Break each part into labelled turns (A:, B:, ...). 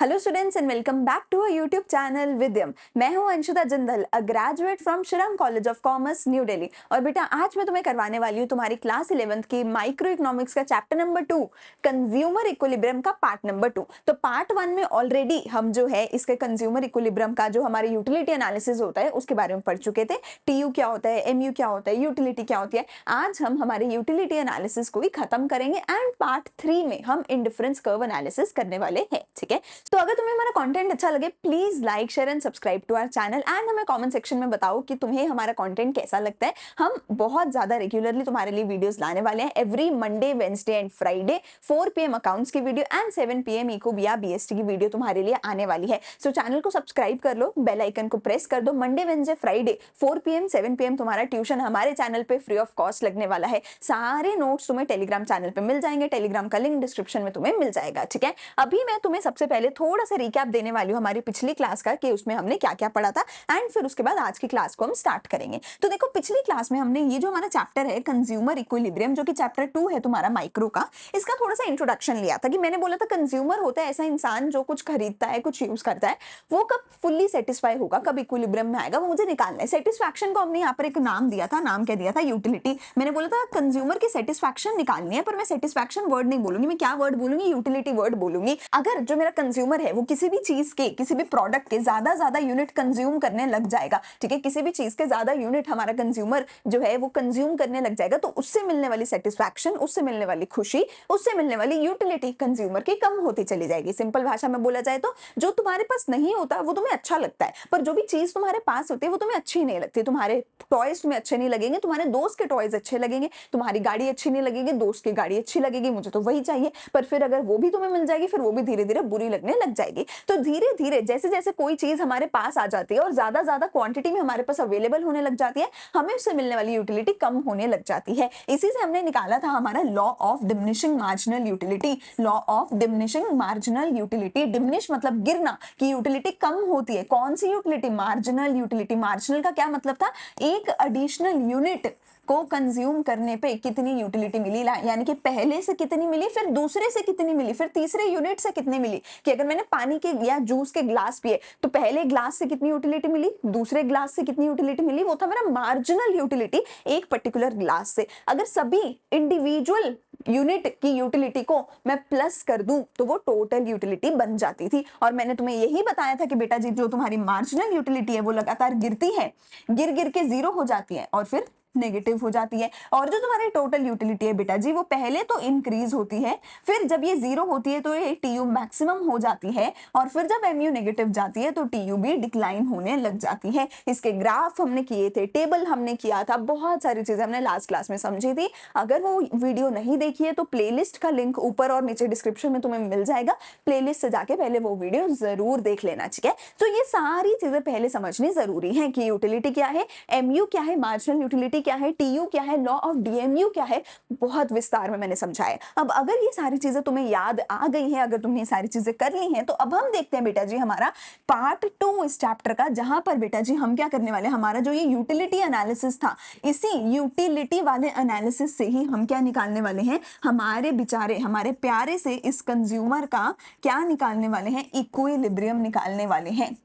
A: Hello students and welcome back to our YouTube channel Vidyam. मैं हूं Anshita Jindal, a graduate from Shriram college of commerce new Delhi. और बेटा आज मैं तुम्हें करवाने वाली हूं तुम्हारी क्लास 11th की माइक्रो इकोनॉमिक्स का चैप्टर नंबर 2 कंज्यूमर इक्विलिब्रियम का पार्ट नंबर 2। तो पार्ट 1 में ऑलरेडी हम जो है इसके कंज्यूमर इक्विलिब्रियम का जो हमारे यूटिलिटी एनालिसिस होता है उसके बारे में पढ़ चुके थे। टीयू क्या होता है, एमयू क्या होता है, यूटिलिटी क्या होती है। आज हम हमारे यूटिलिटी एनालिसिस को ही खत्म करेंगे एंड पार्ट 3 में हम इंडिफरेंस कर्व एनालिसिस करने वाले हैं। ठीक है, तो अगर तुम्हें हमारा कंटेंट अच्छा लगे please like share and subscribe to our channel and हमें कमेंट सेक्शन में बताओ कि तुम्हें हमारा कंटेंट कैसा लगता है। हम बहुत ज्यादा रेगुलरली तुम्हारे लिए वीडियोस लाने वाले हैं। Every Monday, Wednesday and Friday 4 PM accounts की वीडियो एंड 7 PM इको या बीएसटी की वीडियो तुम्हारे लिए आने वाली है। सो चैनल को सब्सक्राइब कर लो, बेल आइकन को प्रेस कर दो। Monday, Wednesday, Friday 4 PM 7 PM तुम्हारा ट्यूशन हमारे चैनल पे फ्री ऑफ कॉस्ट लगने वाला है। सारे नोट्स तुम्हें टेलीग्राम चैनल पे मिल जाएंगे, टेलीग्राम का लिंक डिस्क्रिप्शन में तुम्हें मिल जाएगा। ठीक है, अभी मैं तुम्हें सबसे पहले थोड़ा सा रिकैप देने वाली हूँ हमारी पिछली क्लास का कि उसमें हमने क्या क्या पढ़ा था एंड फिर उसके बाद आज की क्लास को हम स्टार्ट करेंगे। तो देखो, पिछली क्लास में हमने ये जो हमारा चैप्टर है कंज्यूमर इक्विलिब्रियम, जो कि चैप्टर 2 है तुम्हारा माइक्रो का, इसका थोड़ा सा इंट्रोडक्शन लिया था कि मैंने बोला था कंज्यूमर होता है ऐसा इंसान जो कुछ खरीदता है, कुछ यूज करता है, वो कब फुल्ली सेटिस्फाई होगा, कब इक्विलिब्रियम में आएगा, वो मुझे निकालना है। सेटिस्फैक्शन को हमने यहाँ पर एक नाम दिया था, नाम क्या दिया था, यूटिलिटी। मैंने बोला था कंज्यूमर की सेटिस्फैक्शन निकालनी है, पर मैं सेटिस्फैक्शन वर्ड नहीं बोलूंगी, मैं क्या वर्ड बोलूंगी, यूटिलिटी वर्ड बोलूंगी। अगर जो मेरा कंज्यूमर है वो किसी भी चीज के, किसी भी प्रोडक्ट के ज्यादा यूनिट कंज्यूम करने लग जाएगा, ठीक है, किसी भी चीज के ज्यादा यूनिट हमारा कंज्यूमर जो है वो कंज्यूम करने लग जाएगा, तो उससे मिलने वाली सेटिस्फैक्शन, उससे मिलने वाली खुशी, उससे मिलने वाली यूटिलिटी कंज्यूमर की कम होती चली जाएगी। सिंपल भाषा में बोला जाए तो जो तुम्हारे पास नहीं होता वो तुम्हें अच्छा लगता है, पर जो भी चीज तुम्हारे पास होती है वो तुम्हें अच्छी नहीं लगती। तुम्हारे टॉयज तुम्हें अच्छे नहीं लगेंगे, तुम्हारे दोस्त के टॉयज अच्छे लगेंगे, तुम्हारी गाड़ी अच्छी नहीं लगेगी, दोस्त की गाड़ी अच्छी लगेगी, मुझे तो वही चाहिए। पर फिर अगर वो भी तुम्हें मिल जाएगी, फिर वो भी धीरे धीरे बुरी लगने लग जाएगी। तो धीरे धीरे जैसे जैसे कोई चीज हमारे पास आ जाती है और ज्यादा क्वांटिटी में हमारे पास अवेलेबल होने लग जाती है, हमें उससे मिलने वाली यूटिलिटी कम होने लग जाती है। इसी से हमने निकाला था हमारा law of diminishing marginal utility. Law of diminishing marginal utility, diminish मतलब गिरना, कि यूटिलिटी कम होती है। कौन सी यूटिलिटी? Marginal utility. मार्जिनल का क्या मतलब था? एक एडिशनल यूनिट को कंज्यूम करने पे कितनी यूटिलिटी मिली, यानी कि पहले से कितनी मिली, फिर दूसरे से कितनी मिली, फिर तीसरे यूनिट से कितनी मिली। कि अगर मैंने पानी के या जूस के ग्लास पिए तो पहले ग्लास से कितनी यूटिलिटी मिली, दूसरे ग्लास से कितनी यूटिलिटी मिली, वो था मेरा मार्जिनल यूटिलिटी एक पर्टिकुलर ग्लास से। अगर सभी इंडिविजुअल यूनिट की यूटिलिटी को मैं प्लस कर दूं तो वो टोटल यूटिलिटी बन जाती थी। और मैंने तुम्हें यही बताया था कि बेटा जी, जो तुम्हारी मार्जिनल यूटिलिटी है वो लगातार गिरती है, गिर गिर के जीरो हो जाती है और फिर नेगेटिव हो जाती है। और जो तुम्हारी टोटल यूटिलिटी है बेटा जी, वो पहले तो इंक्रीज होती है, फिर जब ये जीरो होती है तो ये टीयू मैक्सिमम हो जाती है, और फिर जब एमयू नेगेटिव जाती है तो टीयू भी डिक्लाइन होने लग जाती है। इसके ग्राफ हमने किए थे, टेबल हमने किया था, बहुत सारी चीजें हमने लास्ट क्लास में समझी थी। अगर वो वीडियो नहीं देखी है तो प्लेलिस्ट का लिंक ऊपर और नीचे डिस्क्रिप्शन में तुम्हें मिल जाएगा, प्लेलिस्ट से जाके पहले वो वीडियो जरूर देख लेना। ठीक है, तो ये सारी चीजें पहले समझनी जरूरी है कि यूटिलिटी क्या है, एमयू क्या है, मार्जिनल यूटिलिटी क्या है, टीयू क्या है, लॉ ऑफ डीएमयू क्या है, बहुत विस्तार में मैंने समझाया। अब अगर ये सारी चीजें तुम्हें याद आ गई हैं, अगर तुमने ये सारी चीजें कर ली हैं, तो अब हम देखते हैं बेटा जी हमारा पार्ट 2 इस चैप्टर का, जहां पर बेटा जी हम क्या करने वाले हैं, हमारा जो ये यूटिलिटी एनालिसिस था, इसी यूटिलिटी वाले एनालिसिस से ही हम क्या निकालने वाले हैं, हमारे बेचारे, हमारे प्यारे से इस कंज्यूमर का क्या निकालने वाले हैं, इक्विलिब्रियम निकालने वाले हैं।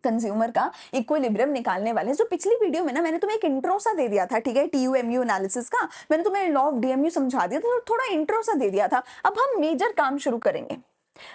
A: कंज्यूमर का इक्विलिब्रियम निकालने वाले। जो पिछली वीडियो में ना मैंने तुम्हें एक इंट्रो सा दे दिया था, ठीक है, टीयू एमयू एनालिसिस का, मैंने तुम्हें लॉ ऑफ डीएमयू समझा दिया था, थोड़ा इंट्रो सा दे दिया था। अब हम मेजर काम शुरू करेंगे,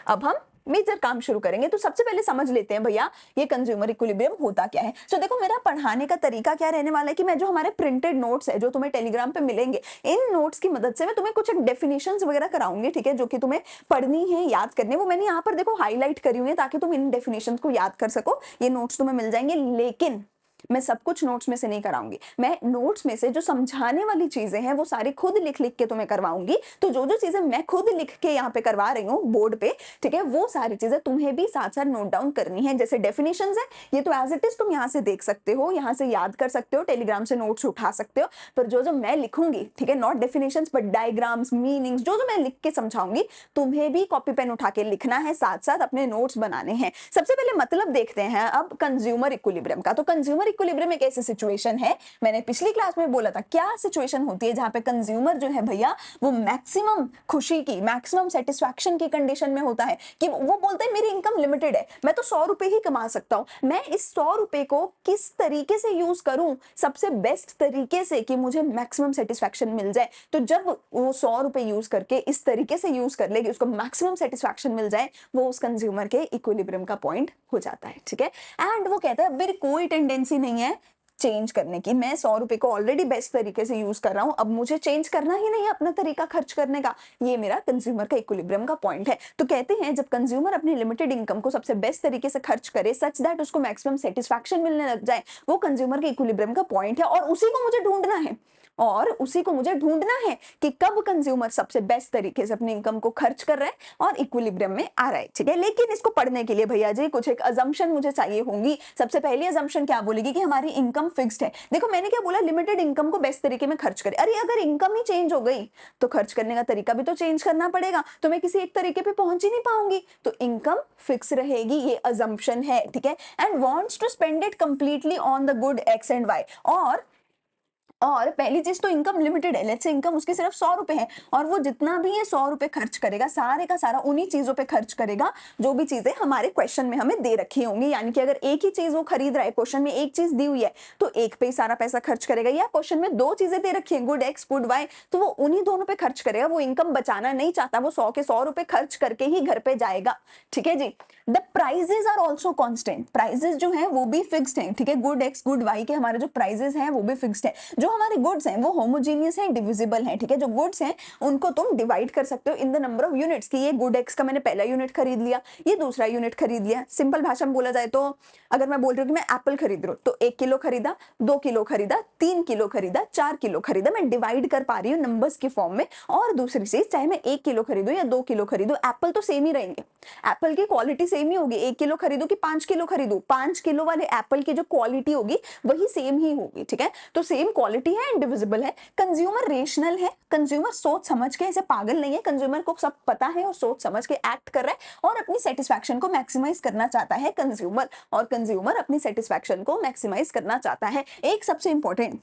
A: अब हम मेजर काम शुरू करेंगे। तो सबसे पहले समझ लेते हैं भैया ये कंज्यूमर इक्विलिब्रियम होता क्या है। तो देखो, मेरा पढ़ाने का तरीका क्या रहने वाला है कि मैं जो हमारे प्रिंटेड नोट्स है जो तुम्हें टेलीग्राम पे मिलेंगे, इन नोट्स की मदद से मैं तुम्हें कुछ डेफिनेशंस वगैरह कराऊंगी, ठीक है, जो कि तुम्हें पढ़नी है, याद करनी है। वो मैंने यहाँ पर देखो हाईलाइट करी हुई है ताकि तुम इन डेफिनेशंस को याद कर सको। ये नोट्स तुम्हें मिल जाएंगे, लेकिन मैं सब कुछ नोट्स में से नहीं कराऊंगी। मैं नोट्स में से जो समझाने वाली चीजें हैं वो सारी खुद लिख लिख के तुम्हें करवाऊंगी। तो जो जो चीजें मैं खुद लिख के यहाँ पे करवा रही हूँ बोर्ड पे, ठीक है, वो सारी चीजें तुम्हें भी साथ साथ नोट डाउन करनी है। जैसे डेफिनेशंस है, ये तो एज इट इज तुम यहाँ से देख सकते हो, यहाँ से याद कर सकते हो, टेलीग्राम से नोट्स उठा सकते हो। पर जो जो मैं लिखूंगी, ठीक है, not definitions but diagrams, meanings, जो जो मैं लिख के समझाऊंगी, तुम्हें भी कॉपी पेन उठा के लिखना है, साथ साथ अपने नोट्स बनाने हैं। सबसे पहले मतलब देखते हैं अब कंज्यूमर इक्विलिब्रियम का। तो कंज्यूमर इक्विलिब्रियम एक ऐसी सिचुएशन है, मैंने पिछली क्लास में बोला था क्या सिचुएशन होती है जहां पे कंज्यूमर जो है भैया वो मैक्सिमम खुशी की, मैक्सिमम सेटिस्फैक्शन की कंडीशन में होता है कि वो बोलता है मेरी इनकम लिमिटेड है, मैं तो 100 रुपए ही कमा सकता हूं, मैं इस 100 रुपए को किस तरीके से यूज करूं सबसे बेस्ट तरीके से कि मुझे मैक्सिमम सेटिस्फैक्शन मिल जाए। तो जब वो 100 रुपए यूज करके इस तरीके से यूज कर ले कि उसको मैक्सिमम सेटिस्फैक्शन मिल जाए, वो उस कंज्यूमर के इक्विलिब्रियम का पॉइंट हो जाता है, ठीक है। एंड वो कहता है मेरी कोई टेंडेंसी नहीं है चेंज करने की, मैं 100 रुपए को ऑलरेडी बेस्ट तरीके से यूज कर रहा हूं, अब मुझे चेंज करना ही नहीं है अपना तरीका खर्च करने का। ये मेरा कंज्यूमर का इक्विलिब्रियम का पॉइंट है। तो कहते हैं जब कंज्यूमर अपनी लिमिटेड इनकम को सबसे बेस्ट तरीके से खर्च करे सच दैट उसको मैक्सिमम सेटिस्फैक्शन मिलने लग जाए, वो कंज्यूमर के इक्विलिब्रियम का पॉइंट है। और उसी को मुझे ढूंढना है, और उसी को मुझे ढूंढना है कि कब कंज्यूमर सबसे बेस्ट तरीके से अपनी इनकम को खर्च कर रहा है और इक्विलिब्रियम में आ रहा है, ठीक है। लेकिन इसको पढ़ने के लिए भैया जी कुछ एक अजम्पशन मुझे चाहिए होंगी। सबसे पहली अजम्पशन क्या बोलेगी कि हमारी इनकम फिक्स्ड है। देखो मैंने क्या बोला, लिमिटेड इनकम को बेस्ट तरीके में खर्च करे। अरे अगर इनकम ही चेंज हो गई तो खर्च करने का तरीका भी तो चेंज करना पड़ेगा, तो मैं किसी एक तरीके पे पहुंच ही नहीं पाऊंगी। तो इनकम फिक्स रहेगी, ये अजम्पशन है, ठीक है। And wants to spend it completely on the good X and Y. और पहली चीज तो इनकम लिमिटेड है, लेट्स से इनकम उसकी सिर्फ 100 रुपए है और वो जितना भी ये 100 रुपए खर्च करेगा सारे का सारा उन्हीं चीजों पे खर्च करेगा जो भी चीजें हमारे क्वेश्चन में हमें दे रखी होंगी। यानी कि अगर एक ही चीज वो खरीद रहा है, क्वेश्चन में एक चीज दी हुई है तो एक पे ही सारा पैसा खर्च करेगा, या क्वेश्चन में दो चीजें दे रखी है गुड एक्स गुड वाई तो वो उन्हीं दोनों पे खर्च करेगा। वो इनकम बचाना नहीं चाहता, वो 100 के 100 रुपए खर्च करके ही घर पे जाएगा, ठीक है जी। The prices are also constant, prices जो है वो भी फिक्स्ड है, ठीक है। गुड एक्स गुड वाई के हमारे जो प्राइजेस हैं वो भी फिक्स्ड है। जो हमारे गुड्स हैं वो होमोजेनियस है, डिविजिबल है, ठीक है। जो गुड्स हैं उनको तुम डिवाइड कर सकते हो in the number of units कि ये गुड एक्स का मैंने पहला यूनिट खरीद लिया, ये दूसरा यूनिट खरीद लिया। सिंपल भाषा में बोला जाए तो अगर मैं बोल रही हूँ कि मैं एप्पल खरीद रही हूँ तो 1 किलो खरीदा, 2 किलो खरीदा, 3 किलो खरीदा, 4 किलो खरीदा, मैं डिवाइड कर पा रही हूँ नंबर्स की फॉर्म में। और दूसरी चीज चाहे मैं 1 किलो खरीदूं या 2 किलो खरीदूं, एप्पल तो सेम ही रहेंगे, एप्पल की क्वालिटी सेम ही होगी। 1 किलो खरीदूं कि 5 किलो खरीदूं, 5 किलो वाले एप्पल की जो क्वालिटी होगी वही सेम ही होगी, ठीक है। तो सेम क्वालिटी है, इंडिविजिबल है। कंज्यूमर रेशनल है, कंज्यूमर सोच समझ के, ऐसे पागल नहीं है, कंज्यूमर को सब पता है और सोच समझ के एक्ट कर रहा है और अपनी सेटिस्फैक्शन को मैक्सिमाइज करना चाहता है कंज्यूमर, और कंज्यूमर अपनी सेटिस्फैक्शन को मैक्सिमाइज करना चाहता है। एक सबसे इंपॉर्टेंट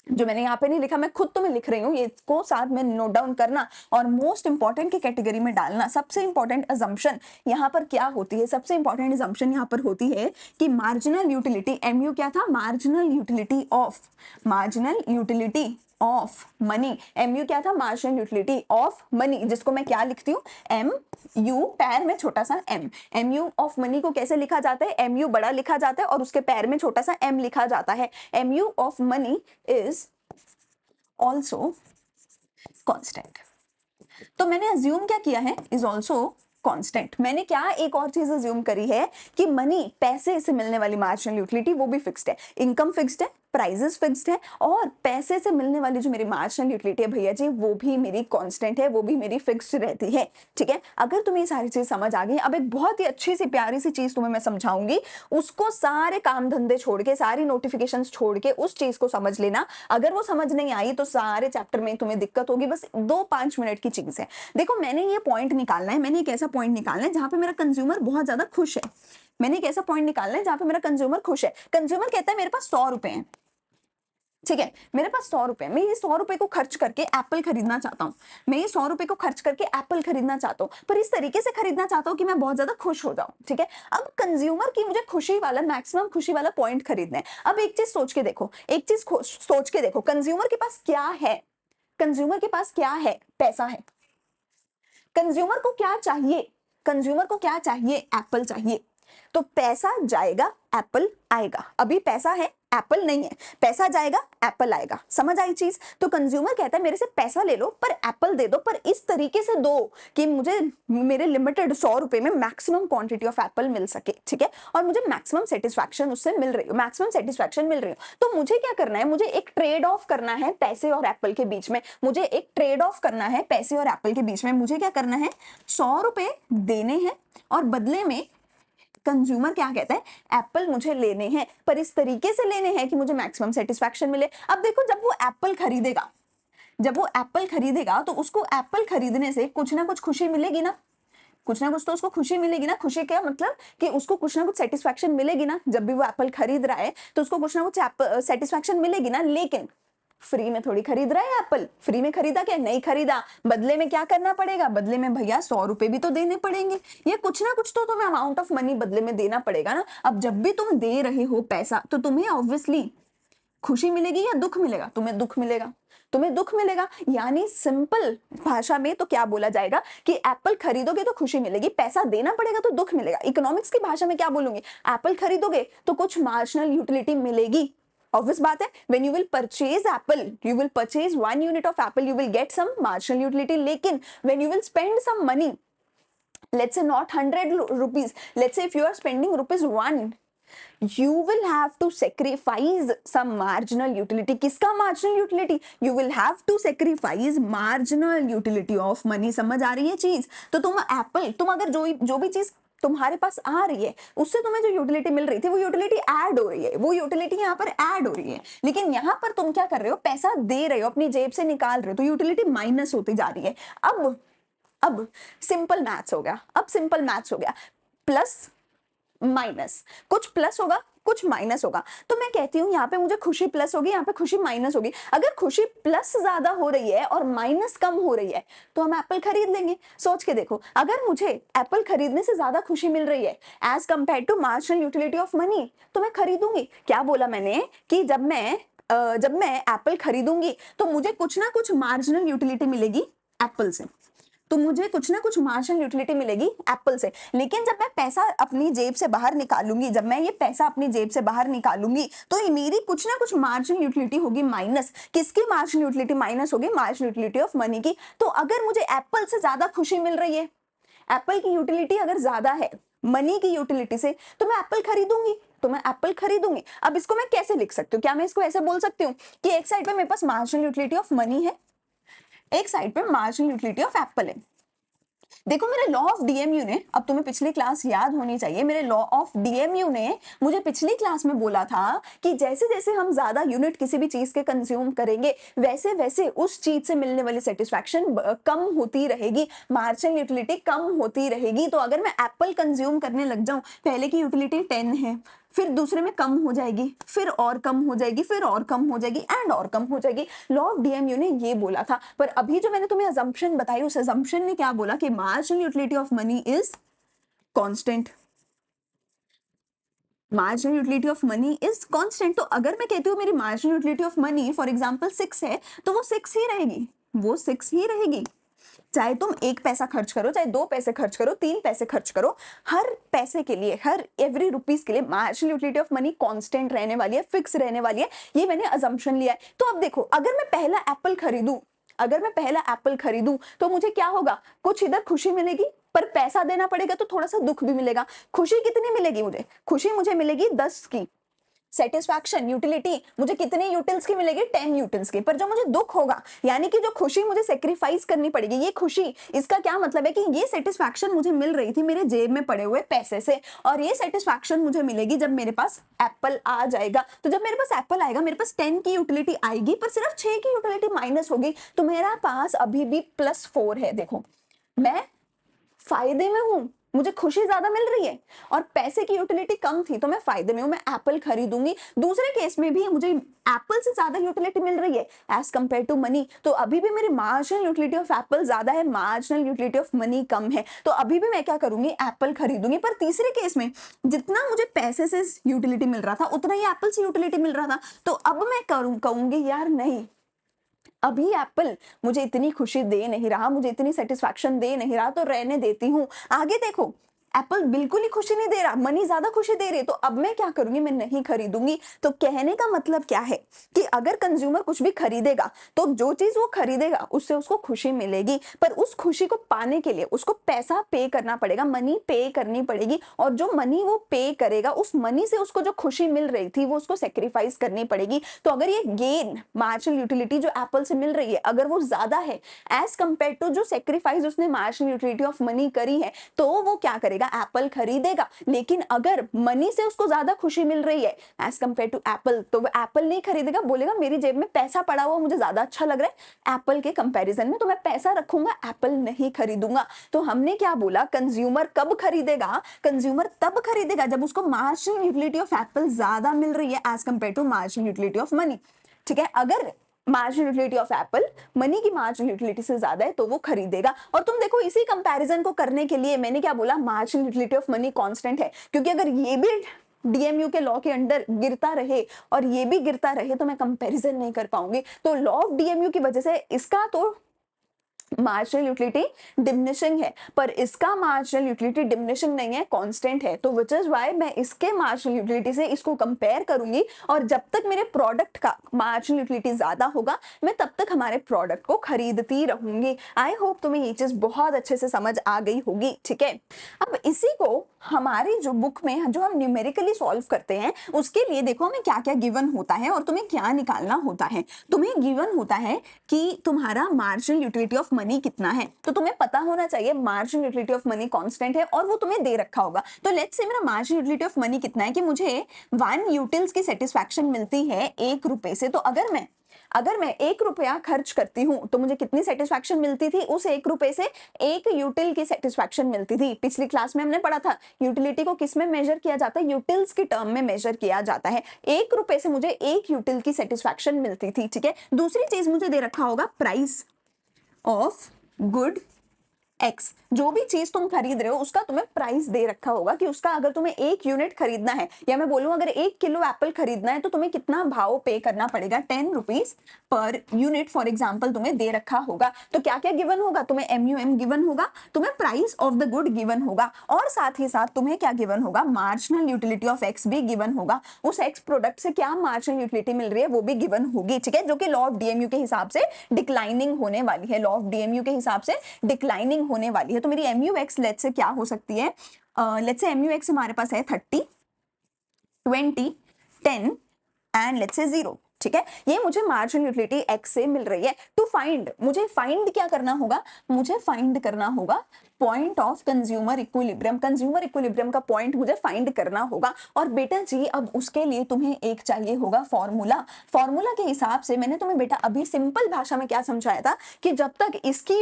A: जो मैंने यहाँ पे नहीं लिखा, मैं खुद तुम्हें लिख रही हूँ, ये इसको साथ में नोट डाउन करना और मोस्ट इंपॉर्टेंट की कैटेगरी में डालना। सबसे इंपॉर्टेंट अजम्पशन यहाँ पर क्या होती है, सबसे इंपॉर्टेंट अजम्पशन यहाँ पर होती है कि मार्जिनल यूटिलिटी, एमयू क्या था, marginal utility of money, MU क्या था, मार्जिनल यूटिलिटी ऑफ मनी, जिसको मैं क्या लिखती हूँ, एम यू पैर में छोटा सा एम। एमयू ऑफ मनी को कैसे लिखा जाता है, एमयू बड़ा लिखा जाता है और उसके पैर में छोटा सा एम लिखा जाता है। MU of money is also constant. तो मैंने अज्यूम क्या किया है, इज ऑल्सो कांस्टेंट। मैंने क्या एक और चीज अज्यूम करी है कि मनी, पैसे से मिलने वाली मार्जिनल यूटिलिटी वो भी फिक्स्ड है, इनकम फिक्स्ड है, प्राइजेस फिक्स्ड है और पैसे से मिलने वाली जो मेरी मार्जिनल यूटिलिटी है भैया जी वो भी मेरी कांस्टेंट है, वो भी मेरी फिक्स्ड रहती है, ठीक है। अगर तुम्हें ये सारी चीज समझ आ गई, अब एक बहुत ही अच्छी सी प्यारी सी चीज तुम्हें मैं समझाऊंगी, उसको सारे काम धंधे छोड़ के, सारी नोटिफिकेशंस छोड़ के उस चीज को समझ लेना। अगर वो समझ नहीं आई तो सारे चैप्टर में तुम्हें दिक्कत होगी। बस 2-5 मिनट की चीज है। देखो मैंने ये पॉइंट निकालना है, मैंने एक ऐसा पॉइंट निकालना है जहां पे मेरा कंज्यूमर बहुत ज्यादा खुश है। मैंने एक ऐसा पॉइंट निकालना है जहां पे मेरा कंज्यूमर खुश है। कंज्यूमर कहता है मेरे पास 100 रुपए हैं, ठीक है, मेरे पास 100 रुपए, मैं ये 100 रुपए को खर्च करके एप्पल खरीदना चाहता हूँ, मैं ये 100 रुपए को खर्च करके एप्पल खरीदना चाहता हूँ, पर इस तरीके से खरीदना चाहता हूँ कि मैं बहुत ज्यादा खुश हो जाऊं, ठीक है। अब कंज्यूमर की मुझे खुशी वाला, मैक्सिमम खुशी वाला पॉइंट खरीदना है। अब एक चीज सोच के देखो, एक चीज सोच के देखो, कंज्यूमर के पास क्या है, कंज्यूमर के पास क्या है, पैसा है। कंज्यूमर को क्या चाहिए, कंज्यूमर को क्या चाहिए, एप्पल चाहिए। तो पैसा जाएगा, एप्पल आएगा। अभी पैसा है, एप्पल नहीं है, पैसा जाएगा, एप्पल आएगा। समझ आई चीज। तो कंज्यूमर कहता है मेरे से पैसा ले लो पर एप्पल दे दो, पर इस तरीके से दो कि मुझे मेरे लिमिटेड 100 रुपए में मैक्सिमम क्वांटिटी ऑफ एप्पल मिल सके, ठीक है, और मुझे मैक्सिमम सेटिस्फैक्शन उससे मिल रही हो, मैक्सिमम सेटिस्फैक्शन मिल रही हो। तो मुझे क्या करना है, मुझे एक ट्रेड ऑफ करना है पैसे और एप्पल के बीच में, मुझे एक ट्रेड ऑफ करना है पैसे और एप्पल के बीच में। मुझे क्या करना है, 100 रुपए देने हैं और बदले में कंज्यूमर क्या कहता है, एप्पल मुझे लेने हैं, पर इस तरीके से लेने हैं कि मुझे मैक्सिमम सेटिस्फैक्शन मिले। अब देखो जब वो एप्पल खरीदेगा, जब वो एप्पल खरीदेगा तो उसको एप्पल खरीदने से कुछ ना कुछ खुशी मिलेगी ना, कुछ ना कुछ तो उसको खुशी मिलेगी ना। खुशी क्या मतलब कि उसको कुछ ना कुछ सेटिस्फैक्शन मिलेगी ना। जब भी वो एप्पल खरीद रहा है तो उसको कुछ ना कुछ सेटिस्फैक्शन मिलेगी ना। लेकिन फ्री में थोड़ी खरीद रहा है एप्पल। फ्री में खरीदा क्या? नहीं खरीदा। बदले में क्या करना पड़ेगा? बदले में भैया 100 रुपए भी तो देने पड़ेंगे। ये कुछ ना कुछ तो तुम्हें अमाउंट ऑफ मनी बदले में देना पड़ेगा ना। अब जब भी तुम दे रहे हो पैसा तो तुम्हें ऑब्वियसली खुशी मिलेगी या दुख मिलेगा? तुम्हें दुख मिलेगा। तुम्हें दुख मिलेगा। यानी सिंपल भाषा में तो क्या बोला जाएगा कि एप्पल खरीदोगे तो खुशी मिलेगी, पैसा देना पड़ेगा तो दुख मिलेगा। इकोनॉमिक्स की भाषा में क्या बोलूंगी? एप्पल खरीदोगे तो कुछ मार्जिनल यूटिलिटी मिलेगी। ऑब्वियस बात है। when you will purchase apple, you will purchase 1 unit of apple, you will get some marginal utility. लेकिन when you will spend some money, let's say not 100 rupees, let's say if you are spending rupees 1, you will have to sacrifice some marginal utility. किसका marginal utility? You will have to sacrifice marginal utility of money. समझ आ रही है चीज? तो तुम अगर जो भी चीज तुम्हारे पास आ रही है उससे तुम्हें जो यूटिलिटी मिल रही थी वो यूटिलिटी ऐड हो रही है, वो यूटिलिटी यहाँ पर ऐड हो रही है। लेकिन यहाँ पर तुम क्या कर रहे हो? पैसा दे रहे हो, अपनी जेब से निकाल रहे हो, तो यूटिलिटी माइनस होती जा रही है। अब सिंपल मैथ्स हो गया। अब सिंपल मैथ्स हो गया। प्लस माइनस, कुछ प्लस होगा कुछ माइनस होगा। तो मैं कहती हूं यहाँ पे मुझे खुशी प्लस होगी, यहाँ पे खुशी माइनस होगी। अगर खुशी प्लस ज्यादा हो रही है और माइनस कम हो रही है तो हम एप्पल खरीद लेंगे। सोच के देखो, अगर मुझे एप्पल खरीदने से ज्यादा खुशी मिल रही है as compare to marginal utility of money तो मैं खरीदूंगी। क्या बोला मैंने कि जब मैं एप्पल खरीदूंगी तो मुझे कुछ ना कुछ मार्जिनल यूटिलिटी मिलेगी एप्पल से। तो मुझे कुछ ना कुछ मार्जिनल यूटिलिटी मिलेगी एप्पल से। लेकिन जब मैं पैसा अपनी जेब से बाहर निकालूंगी, जब मैं ये पैसा अपनी जेब से बाहर निकालूंगी तो मेरी कुछ ना कुछ मार्जिनल यूटिलिटी होगी माइनस। किसकी मार्जिनल यूटिलिटी माइनस होगी? मार्जिनल यूटिलिटी ऑफ मनी की। तो अगर मुझे एप्पल से ज्यादा खुशी मिल रही है, एप्पल की यूटिलिटी अगर ज्यादा है मनी की यूटिलिटी से, तो मैं एप्पल खरीदूंगी। अब इसको मैं कैसे लिख सकती हूँ? क्या मैं इसको ऐसे बोल सकती हूँ कि एक साइड पे मेरे पास मार्जिनल यूटिलिटी ऑफ मनी है, एक साइड पे मार्जिनल यूटिलिटी ऑफ एप्पल है। देखो मेरे लॉ ऑफ डीएमयू ने, अब तुम्हें पिछली क्लास याद होनी चाहिए, मेरे लॉ ऑफ डीएमयू ने मुझे पिछली क्लास में बोला था कि जैसे जैसे हम ज्यादा यूनिट किसी भी चीज के कंज्यूम करेंगे वैसे वैसे उस चीज से मिलने वाली सेटिस्फैक्शन कम होती रहेगी, मार्जिनल यूटिलिटी कम होती रहेगी। तो अगर मैं एप्पल कंज्यूम करने लग जाऊं, पहले की यूटिलिटी 10 है, फिर दूसरे में कम हो जाएगी, फिर और कम हो जाएगी, फिर और कम हो जाएगी एंड और कम हो जाएगी। लॉ ऑफ डीएमयू ने ये बोला था। पर अभी जो मैंने तुम्हें अजम्पशन बताई उस अजम्पशन ने क्या बोला कि marginal utility of money is constant. Marginal utility of money is constant. तो अगर मैं कहती हूँ मेरी marginal utility of money for example 6 है तो वो 6 ही रहेगी, वो 6 ही रहेगी। चाहे तुम 1 पैसा खर्च करो, चाहे 2 पैसे खर्च करो, 3 पैसे खर्च करो, हर पैसे के लिए, हर एवरी रुपीज के लिए marginal utility of money constant रहने वाली है, फिक्स रहने वाली है। ये मैंने अजम्पशन लिया है। तो अब देखो, अगर मैं पहला एप्पल खरीदूं तो मुझे क्या होगा? कुछ इधर खुशी मिलेगी पर पैसा देना पड़ेगा तो थोड़ा सा दुख भी मिलेगा। खुशी कितनी मिलेगी मुझे? खुशी मुझे मिलेगी 10 की। सेटिस्फैक्शन यूटिलिटी मुझे कितने यूटिल्स की मिलेगी? 10 यूटिल्स की। पर जो मुझे दुख होगा, यानी कि जो खुशी मुझे सेक्रीफाइस करनी पड़ेगी, ये खुशी, इसका क्या मतलब है कि ये सेटिस्फैक्शन मुझे मिल रही थी मेरे जेब में पड़े हुए पैसे से, और ये सेटिस्फैक्शन मुझे मिलेगी जब मेरे पास एप्पल आ जाएगा। तो जब मेरे पास एप्पल आएगा, मेरे पास 10 की यूटिलिटी आएगी पर सिर्फ 6 की यूटिलिटी माइनस होगी, तो मेरा पास अभी भी +4 है। देखो, मैं फायदे में हूं, मुझे खुशी ज्यादा मिल रही है और पैसे की यूटिलिटी कम थी तो मैं फायदे में हूं, मैं एप्पल खरीदूंगी। दूसरे केस में भी मुझे एप्पल से ज्यादा यूटिलिटी मिल रही है एज कंपेयर टू मनी, तो अभी भी मेरी मार्जिनल यूटिलिटी ऑफ एप्पल ज्यादा है, मार्जिनल यूटिलिटी ऑफ मनी कम है, तो अभी भी मैं क्या करूंगी? एप्पल खरीदूंगी। पर तीसरे केस में जितना मुझे पैसे से यूटिलिटी मिल रहा था उतना ही एप्पल से यूटिलिटी मिल रहा था, तो अब मैं कहूंगी यार नहीं, अभी एप्पल मुझे इतनी खुशी दे नहीं रहा, मुझे इतनी सेटिस्फैक्शन दे नहीं रहा, तो रहने देती हूँ। आगे देखो, एप्पल बिल्कुल ही खुशी नहीं दे रहा, मनी ज्यादा खुशी दे रही है, तो अब मैं क्या करूंगी? मैं नहीं खरीदूंगी। तो कहने का मतलब क्या है कि अगर कंज्यूमर कुछ भी खरीदेगा तो जो चीज वो खरीदेगा उससे उसको खुशी मिलेगी, पर उस खुशी को पाने के लिए उसको पैसा पे करना पड़ेगा, मनी पे करनी पड़ेगी, और जो मनी वो पे करेगा उस मनी से उसको जो खुशी मिल रही थी वो उसको सेक्रीफाइस करनी पड़ेगी। तो अगर ये गेन, मार्जिनल यूटिलिटी जो एप्पल से मिल रही है, अगर वो ज्यादा है एज कंपेयर टू जो सेक्रीफाइस उसने मार्जिनल यूटिलिटी ऑफ मनी करी है, तो वो क्या करेगा? करेगा, एप्पल खरीदेगा। लेकिन अगर मनी से उसको ज्यादा खुशी मिल रही है एज कम्पेयर टू एप्पल, तो वो एप्पल नहीं खरीदेगा, बोलेगा मेरी जेब में पैसा पड़ा हुआ मुझे ज्यादा अच्छा लग रहा है एप्पल के कंपैरिजन में, तो मैं पैसा रखूंगा, एप्पल नहीं खरीदूंगा। तो हमने क्या बोला, कंज्यूमर कब खरीदेगा, कंज्यूमर तब खरीदेगा जब उसको मार्जिनल यूटिलिटी ऑफ एप्पल ज्यादा मिल रही है as compare to marginal utility of money. ठीक है, अगर marginal utility of apple money की मार्जिनल यूटिलिटी से ज्यादा है तो वो खरीदेगा। और तुम देखो इसी कंपैरिजन को करने के लिए मैंने क्या बोला, marginal utility of money constant है, क्योंकि अगर ये भी डीएमयू के लॉ के अंडर गिरता रहे और ये भी गिरता रहे तो मैं कंपैरिजन नहीं कर पाऊंगी। तो लॉ ऑफ डीएमयू की वजह से इसका तो मार्जिनल यूटिलिटी डिमिनिशिंग है, पर इसका मार्जिनल यूटिलिटी डिमिनिशिंग नहीं है, कांस्टेंट है। तो विच इज व्हाई मैं इसके मार्जिनल यूटिलिटी से इसको कंपेयर करूंगी, और जब तक मेरे प्रोडक्ट का मार्जिनल यूटिलिटी ज्यादा होगा मैं तब तक हमारे प्रोडक्ट को खरीदती रहूंगी। आई होप तुम्हें ये चीज बहुत अच्छे से समझ आ गई होगी। ठीक है, अब इसी को हमारी जो बुक में जो हम न्यूमेरिकली सॉल्व करते हैं उसके लिए देखो हमें क्या क्या गिवन होता है और तुम्हें क्या निकालना होता है। तुम्हें गिवन होता है कि तुम्हारा मार्जिनल यूटिलिटी ऑफ मनी कितना है, तो तुम्हें पता होना चाहिए marginal utility of money constant है और वो तुम्हें दे रखा होगा। तो लेट्स से मेरा मार्जिनल यूटिलिटी ऑफ मनी कितना है कि मुझे 1 यूटिल्स की सेटिस्फैक्शन मिलती है 1 रुपए से। तो अगर मैं 1 रुपया खर्च करती हूं तो मुझे कितनी सेटिस्फैक्शन मिलती थी, उस 1 रुपए से 1 यूटिल की सेटिस्फैक्शन मिलती थी। पिछली क्लास में हमने पढ़ा था यूटिलिटी को किस में मेजर किया जाता है, यूटिल्स की टर्म में मेजर किया जाता है। 1 रुपए से मुझे 1 यूटिल की सेटिस्फैक्शन मिलती थी। ठीक है, दूसरी चीज मुझे दे रखा होगा प्राइस ऑफ गुड एक्स। जो भी चीज तुम खरीद रहे हो उसका तुम्हें प्राइस दे रखा होगा कि उसका अगर तुम्हें 1 यूनिट खरीदना है, या मैं बोलूं अगर 1 किलो एप्पल खरीदना है तो तुम्हें कितना भाव पे करना पड़ेगा, 10 rupees per unit for example तुम्हें दे रखा होगा। तो क्या क्या गिवन होगा, तुम्हें MUM गिवन होगा, तुम्हें price of the good given होगा, और साथ ही साथ तुम्हें क्या गिवन होगा, मार्जिनल यूटिलिटी ऑफ एक्स भी गिवन होगा। उस एक्स प्रोडक्ट से क्या मार्जिनल यूटिलिटी मिल रही है वो भी गिवन होगी। ठीक है, जो कि लॉ ऑफ डीएमयू के हिसाब से डिक्लाइनिंग होने वाली है, लॉ ऑफ डीएमयू के हिसाब से डिक्लाइनिंग होने वाली है। तो मेरी MUX लेट्स से क्या हो सकती है, लेट्स से MUX हमारे पास है 30, 20, 10 एंड लेट्स से 0। ठीक है, ये मुझे मार्जिनल यूटिलिटी एक्स से मिल रही है। टू फाइंड, मुझे फाइंड क्या करना होगा, मुझे फाइंड करना होगा point of consumer equilibrium. Consumer equilibrium का पॉइंट मुझे फाइंड करना होगा। और बेटा जी अब उसके लिए तुम्हें एक चाहिए होगा फॉर्मूला। फॉर्मूला के हिसाब से मैंने तुम्हें बेटा अभी सिंपल भाषा में क्या समझाया था कि जब तक इसकी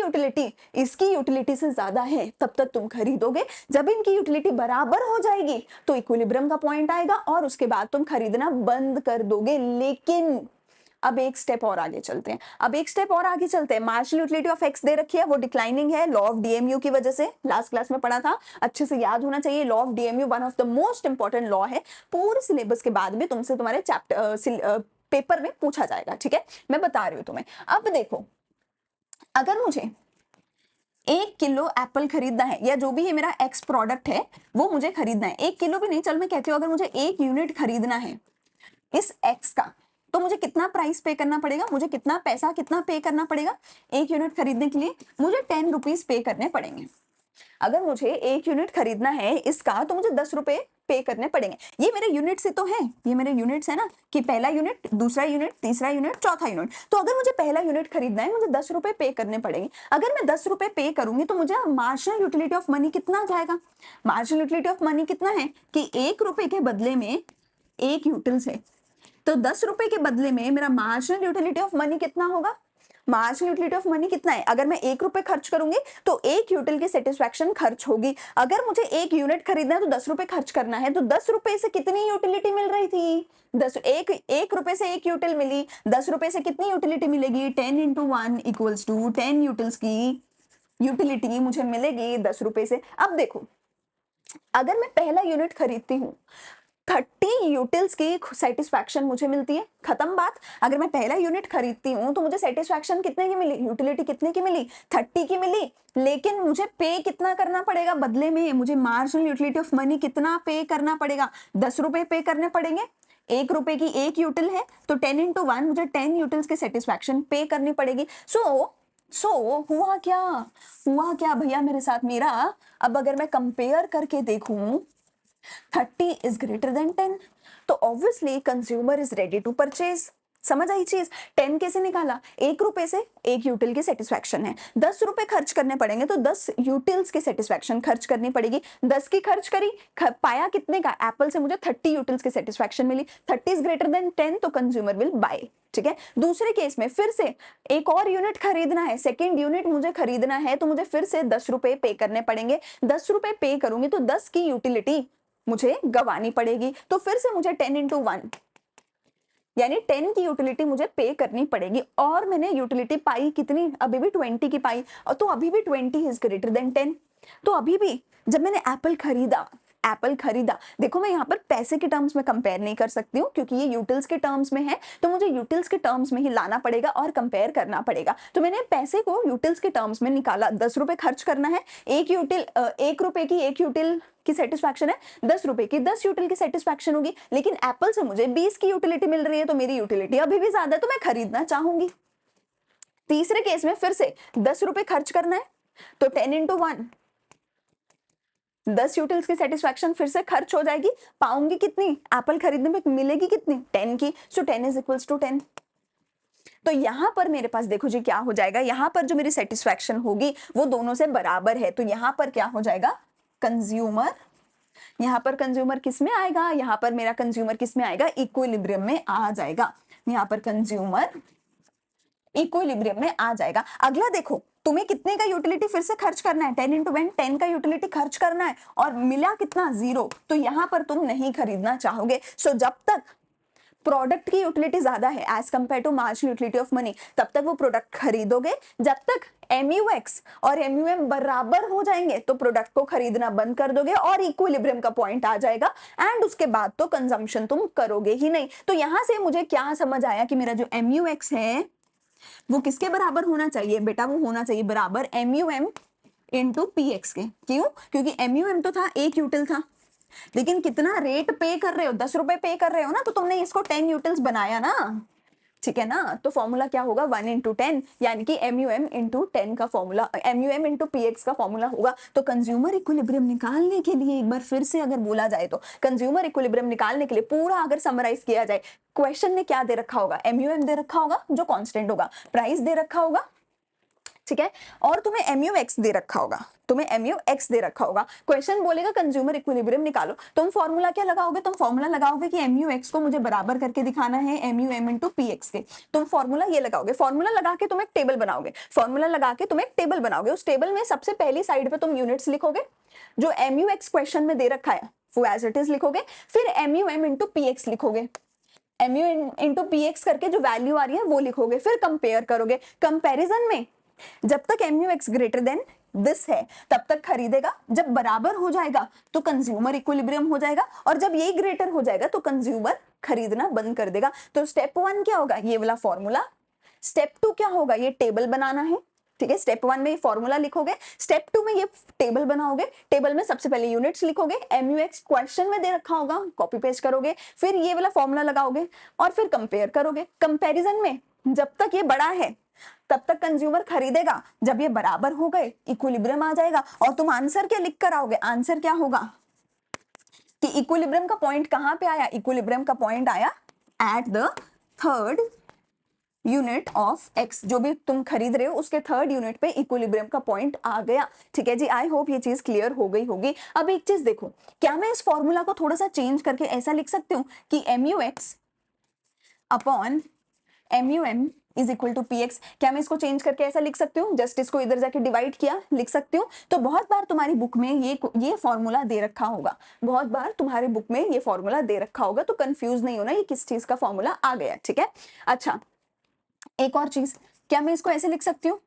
A: यूटिलिटी से ज्यादा है तब तक तुम खरीदोगे, जब इनकी यूटिलिटी बराबर हो जाएगी तो इक्विलिब्रियम का पॉइंट आएगा और उसके बाद तुम खरीदना बंद कर दोगे। लेकिन अब एक स्टेप और आगे चलते हैं, मार्जिनल यूटिलिटी ऑफ एक्स दे रखी है, वो डिक्लाइनिंग है लॉ ऑफ डीएमयू की वजह से, लास्ट क्लास में पढ़ा था, अच्छे से याद होना चाहिए। Law of DMU one of the most important law है, पूरे सिलेबस के बाद भी तुमसे तुम्हारे चैप्टर पेपर में पूछा जाएगा। ठीक है, मैं बता रही हूं तुम्हें। अब देखो, अगर मुझे 1 किलो एप्पल खरीदना है, या जो भी है मेरा एक्स प्रोडक्ट है वो मुझे खरीदना है, 1 किलो भी नहीं, चल मैं कहती हूँ अगर मुझे 1 यूनिट खरीदना है इस एक्स का, तो मुझे कितना प्राइस पे करना पड़ेगा, मुझे कितना पे करना पड़ेगा 1 यूनिट खरीदने के लिए, मुझे 10 रुपीज पे करने पड़ेंगे। अगर मुझे 1 यूनिट खरीदना है इसका तो मुझे 10 रुपए पे करने पड़ेंगे। ये मेरे यूनिट से तो है, ये मेरे यूनिट्स है ना, कि पहला यूनिट, दूसरा यूनिट, तीसरा यूनिट, चौथा यूनिट। तो अगर मुझे पहला यूनिट खरीदना है मुझे 10 रुपए पे करने पड़ेंगे। अगर मैं 10 रुपए पे करूंगी तो मुझे मार्जिनल यूटिलिटी ऑफ मनी कितना आ जाएगा, मार्जिनल यूटिलिटी ऑफ मनी कितना है कि 1 रुपए के बदले में 1 यूटिल्स है, तो 10 रुपए के बदले में मेरा मार्जिनल यूटिलिटी ऑफ मनी कितना होगा, मार्जिनल यूटिलिटी ऑफ मनी कितना है, अगर मैं 1 रुपए खर्च करूंगी तो 1 यूटिल की सेटिस्फैक्शन खर्च होगी। अगर मुझे 1 यूनिट खरीदना है तो 10 रुपए खर्च करना है, तो 10 रुपए से कितनी यूटिलिटी मिल रही थी, 1 रुपए से 1 यूटिल मिली, 10 रुपए से कितनी यूटिलिटी मिलेगी, 10 into 1 इक्वल्स टू 10 यूटिल्स की यूटिलिटी मुझे मिलेगी 10 रुपए से। अब देखो, अगर मैं पहला यूनिट खरीदती हूँ 30 यूटिल्स की सेटिस्फैक्शन मुझे मिलती है, खत्म बात। अगर मैं पहला यूनिट खरीदती हूँ तो मुझे सेटिस्फैक्शन कितने की मिली, यूटिलिटी कितने की मिली, 30 की मिली। लेकिन मुझे पे कितना करना पड़ेगा बदले में, मुझे मार्जिनल यूटिलिटी ऑफ मनी कितना पे करना पड़ेगा, 10 रुपए पे करने पड़ेंगे। 1 रुपए की 1 यूटिल है तो 10 into 1 मुझे 10 यूटिल्स की सेटिस्फैक्शन पे करनी पड़ेगी। सो हुआ क्या भैया मेरे साथ मेरा, अब अगर मैं कंपेयर करके देखूं 30 is greater than 10, तो obviously consumer is ready to purchase। समझ आई चीज? 10 कैसे निकाला? 1 रुपए से 1 यूटिल की सेटिस्फैक्शन है, 10 रुपए खर्च करने पड़ेंगे तो 10 यूटिल्स की सेटिस्फैक्शन खर्च करनी पड़ेगी। 10 की खर्च करी, पाया कितने का? एप्पल से मुझे 30 यूटिल्स की सेटिस्फैक्शन मिली। 30 इज ग्रेटर देन 10 तो कंज्यूमर विल बाय। ठीक है, दूसरे केस में फिर से एक और यूनिट खरीदना है, सेकेंड यूनिट मुझे खरीदना है तो मुझे फिर से 10 रुपए पे करने पड़ेंगे। 10 रुपए पे करूंगी तो 10 की यूटिलिटी मुझे गंवानी पड़ेगी, तो फिर से मुझे 10 into 1 यानी 10 की यूटिलिटी मुझे पे करनी पड़ेगी। और मैंने यूटिलिटी पाई कितनी? अभी भी 20 की पाई, और तो अभी भी 20 इज ग्रेटर देन 10। तो अभी भी जब मैंने एप्पल खरीदा, देखो मैं यहाँ पर पैसे के टर्म्स में कंपेयर नहीं कर सकती हूँ क्योंकि ये यूटिल्स के टर्म्स में है, तो मुझे यूटिल्स के टर्म्स में ही लाना पड़ेगा और कंपेयर करना पड़ेगा। तो मैंने पैसे को यूटिल्स के टर्म्स में निकाला, 10 रुपए खर्च करना है, 1 रुपए की 1 यूटिल की सेटिस्फैक्शन है, 10 रुपए की 10 यूटिल की सेटिस्फैक्शन होगी। लेकिन एप्पल से मुझे 20 की यूटिलिटी मिल रही है तो मेरी यूटिलिटी अभी भी ज्यादा है, तो मैं खरीदना चाहूंगी। तीसरे केस में फिर से 10 रुपए खर्च करना है तो 10 into 1, 10 यूटिल्स की सेटिस्फैक्शन फिर से खर्च हो जाएगी। पाऊंगी कितनी? एप्पल खरीदने में मिलेगी कितनी? 10 की। सो 10 इज इक्वल्स टू 10। तो यहां पर मेरे पास देखो जी क्या हो जाएगा, यहां पर जो मेरी सेटिस्फैक्शन होगी वो दोनों से बराबर है, तो यहां पर क्या हो जाएगा? कंज्यूमर, यहां पर कंज्यूमर किस में आएगा? यहां पर मेरा कंज्यूमर किस में आएगा? इक्विलिब्रियम में आ जाएगा। यहां पर कंज्यूमर इक्विलिब्रियम में आ जाएगा। अगला देखो, तुम्हें कितने का यूटिलिटी फिर से खर्च करना है? 10 into 1, 10 का यूटिलिटी खर्च करना है और मिला कितना? 0। तो यहां पर तुम नहीं खरीदना चाहोगे। सो जब तक प्रोडक्ट की यूटिलिटी ज्यादा है as compare to marginal utility of money, तब तक वो प्रोडक्ट खरीदोगे। जब तक MUX और MUM बराबर हो जाएंगे तो प्रोडक्ट को खरीदना बंद कर दोगे और इक्विलिब्रियम का पॉइंट आ जाएगा, एंड उसके बाद तो कंजम्पशन तुम करोगे ही नहीं। तो यहां से मुझे क्या समझ आया कि मेरा जो MUX है वो किसके बराबर होना चाहिए? बेटा वो होना चाहिए बराबर MUM इंटू PX के। क्यों? क्योंकि MUM तो था, 1 यूटिल था, लेकिन कितना रेट पे कर रहे हो? 10 रुपए पे कर रहे हो ना, तो तुमने इसको 10 यूटिल्स बनाया ना, ठीक है ना? तो फॉर्मूला क्या होगा? 1 into 10, यानी कि MUM into 10 का फॉर्मूला, MUM into PX का फॉर्मूला होगा। तो कंज्यूमर इक्विलिब्रियम निकालने के लिए एक बार फिर से अगर बोला जाए तो कंज्यूमर इक्विलिब्रियम निकालने के लिए पूरा अगर समराइज किया जाए, क्वेश्चन में क्या दे रखा होगा? MUM दे रखा होगा जो कांस्टेंट होगा, प्राइस दे रखा होगा, ठीक है, और तुम्हें MUX दे रखा होगा, क्वेश्चन बोलेगा कंज्यूमर इक्विलिब्रियम निकालो, तुम फॉर्मूला क्या लगाओगे? तुम फॉर्मूला लगाओगे कि MUX को मुझे बराबर करके दिखाना है MUM into PX के। तुम फॉर्मूला ये लगाओगे, फॉर्मूला लगा के तुम एक टेबल बनाओगे, उस टेबल में सबसे पहली साइड पे तुम यूनिट्स लिखोगे, जो MUX क्वेश्चन में दे रखा है वो एज इट इज लिखोगे, फिर MUM into PX लिखोगे, MU into PX करके जो वैल्यू आ रही है वो लिखोगे, फिर कंपेयर करोगे। कंपैरिजन में जब तक MUX ग्रेटर देन दिस है तब तक खरीदेगा, जब बराबर हो जाएगा तो कंज्यूमर इक्विलिब्रियम हो जाएगा, और जब ये ग्रेटर हो जाएगा तो कंज्यूमर खरीदना बंद कर देगा। तो स्टेप 1 क्या होगा? ये वाला फॉर्मूला। स्टेप 2 क्या होगा? ये टेबल बनाना है, ठीक है। स्टेप 1 में ये फॉर्मूला लिखोगे, स्टेप 2 में ये टेबल बनाओगे, टेबल में सबसे पहले यूनिट्स लिखोगे, MUX क्वेश्चन में दे रखा होगा, कॉपी पेस्ट करोगे, फिर ये वाला फॉर्मूला लगाओगे और फिर कंपेयर करोगे। कंपैरिजन में जब तक ये बड़ा है तब तक कंज्यूमर खरीदेगा, जब ये बराबर हो गए इक्विलिब्रियम आ जाएगा, और तुम आंसर क्या लिख कर आओगे? आंसर क्या होगा कि इक्विलिब्रियम का पॉइंट कहां पे आया? इक्विलिब्रियम का पॉइंट आया at the third unit of X, जो भी तुम खरीद रहे हो उसके थर्ड यूनिट पे इक्विलिब्रियम का पॉइंट आ गया, ठीक है जी। आई होप ये चीज क्लियर हो गई होगी। अब एक चीज देखो, क्या मैं इस फॉर्मूला को थोड़ा सा चेंज करके ऐसा लिख सकती हूँ कि MUX upon MUM is equal to PX? क्या मैं इसको चेंज करके ऐसा लिख सकती हूँ? जस्ट इसको इधर जाके डिवाइड किया, लिख सकती हूँ। तो बहुत बार तुम्हारी बुक में ये फॉर्मूला दे रखा होगा, तो कंफ्यूज नहीं होना ये किस चीज का फॉर्मूला आ गया, ठीक है। अच्छा, एक और चीज, क्या मैं इसको ऐसे लिख सकती हूँ?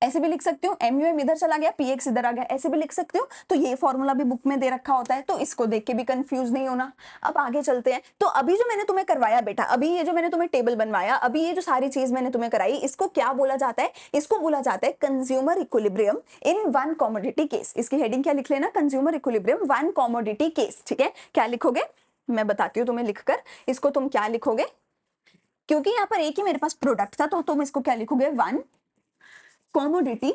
A: ऐसे भी लिख सकती हूँ, MUM इधर चला गया, PX इधर आ गया, ऐसे भी लिख सकती हूँ। तो ये फॉर्मूला भी बुक में दे रखा होता है, तो इसको देख के भी कंफ्यूज नहीं होना। अब आगे चलते हैं। तो अभी जो मैंने तुम्हें करवाया बेटा, अभी ये जो मैंने तुम्हें टेबल बनवाया, अभी ये जो सारी चीज मैंने तुम्हें कराई, इसको क्या बोला जाता है? इसको बोला जाता है consumer equilibrium in one commodity case. इसकी हेडिंग क्या लिख लेना? Consumer equilibrium one commodity case, ठीक है। क्या लिखोगे मैं बताती हूँ तुम्हें लिखकर, इसको तुम क्या लिखोगे, क्योंकि यहाँ पर एक ही मेरे पास प्रोडक्ट था, तो तुम इसको क्या लिखोगे? वन कॉमोडिटी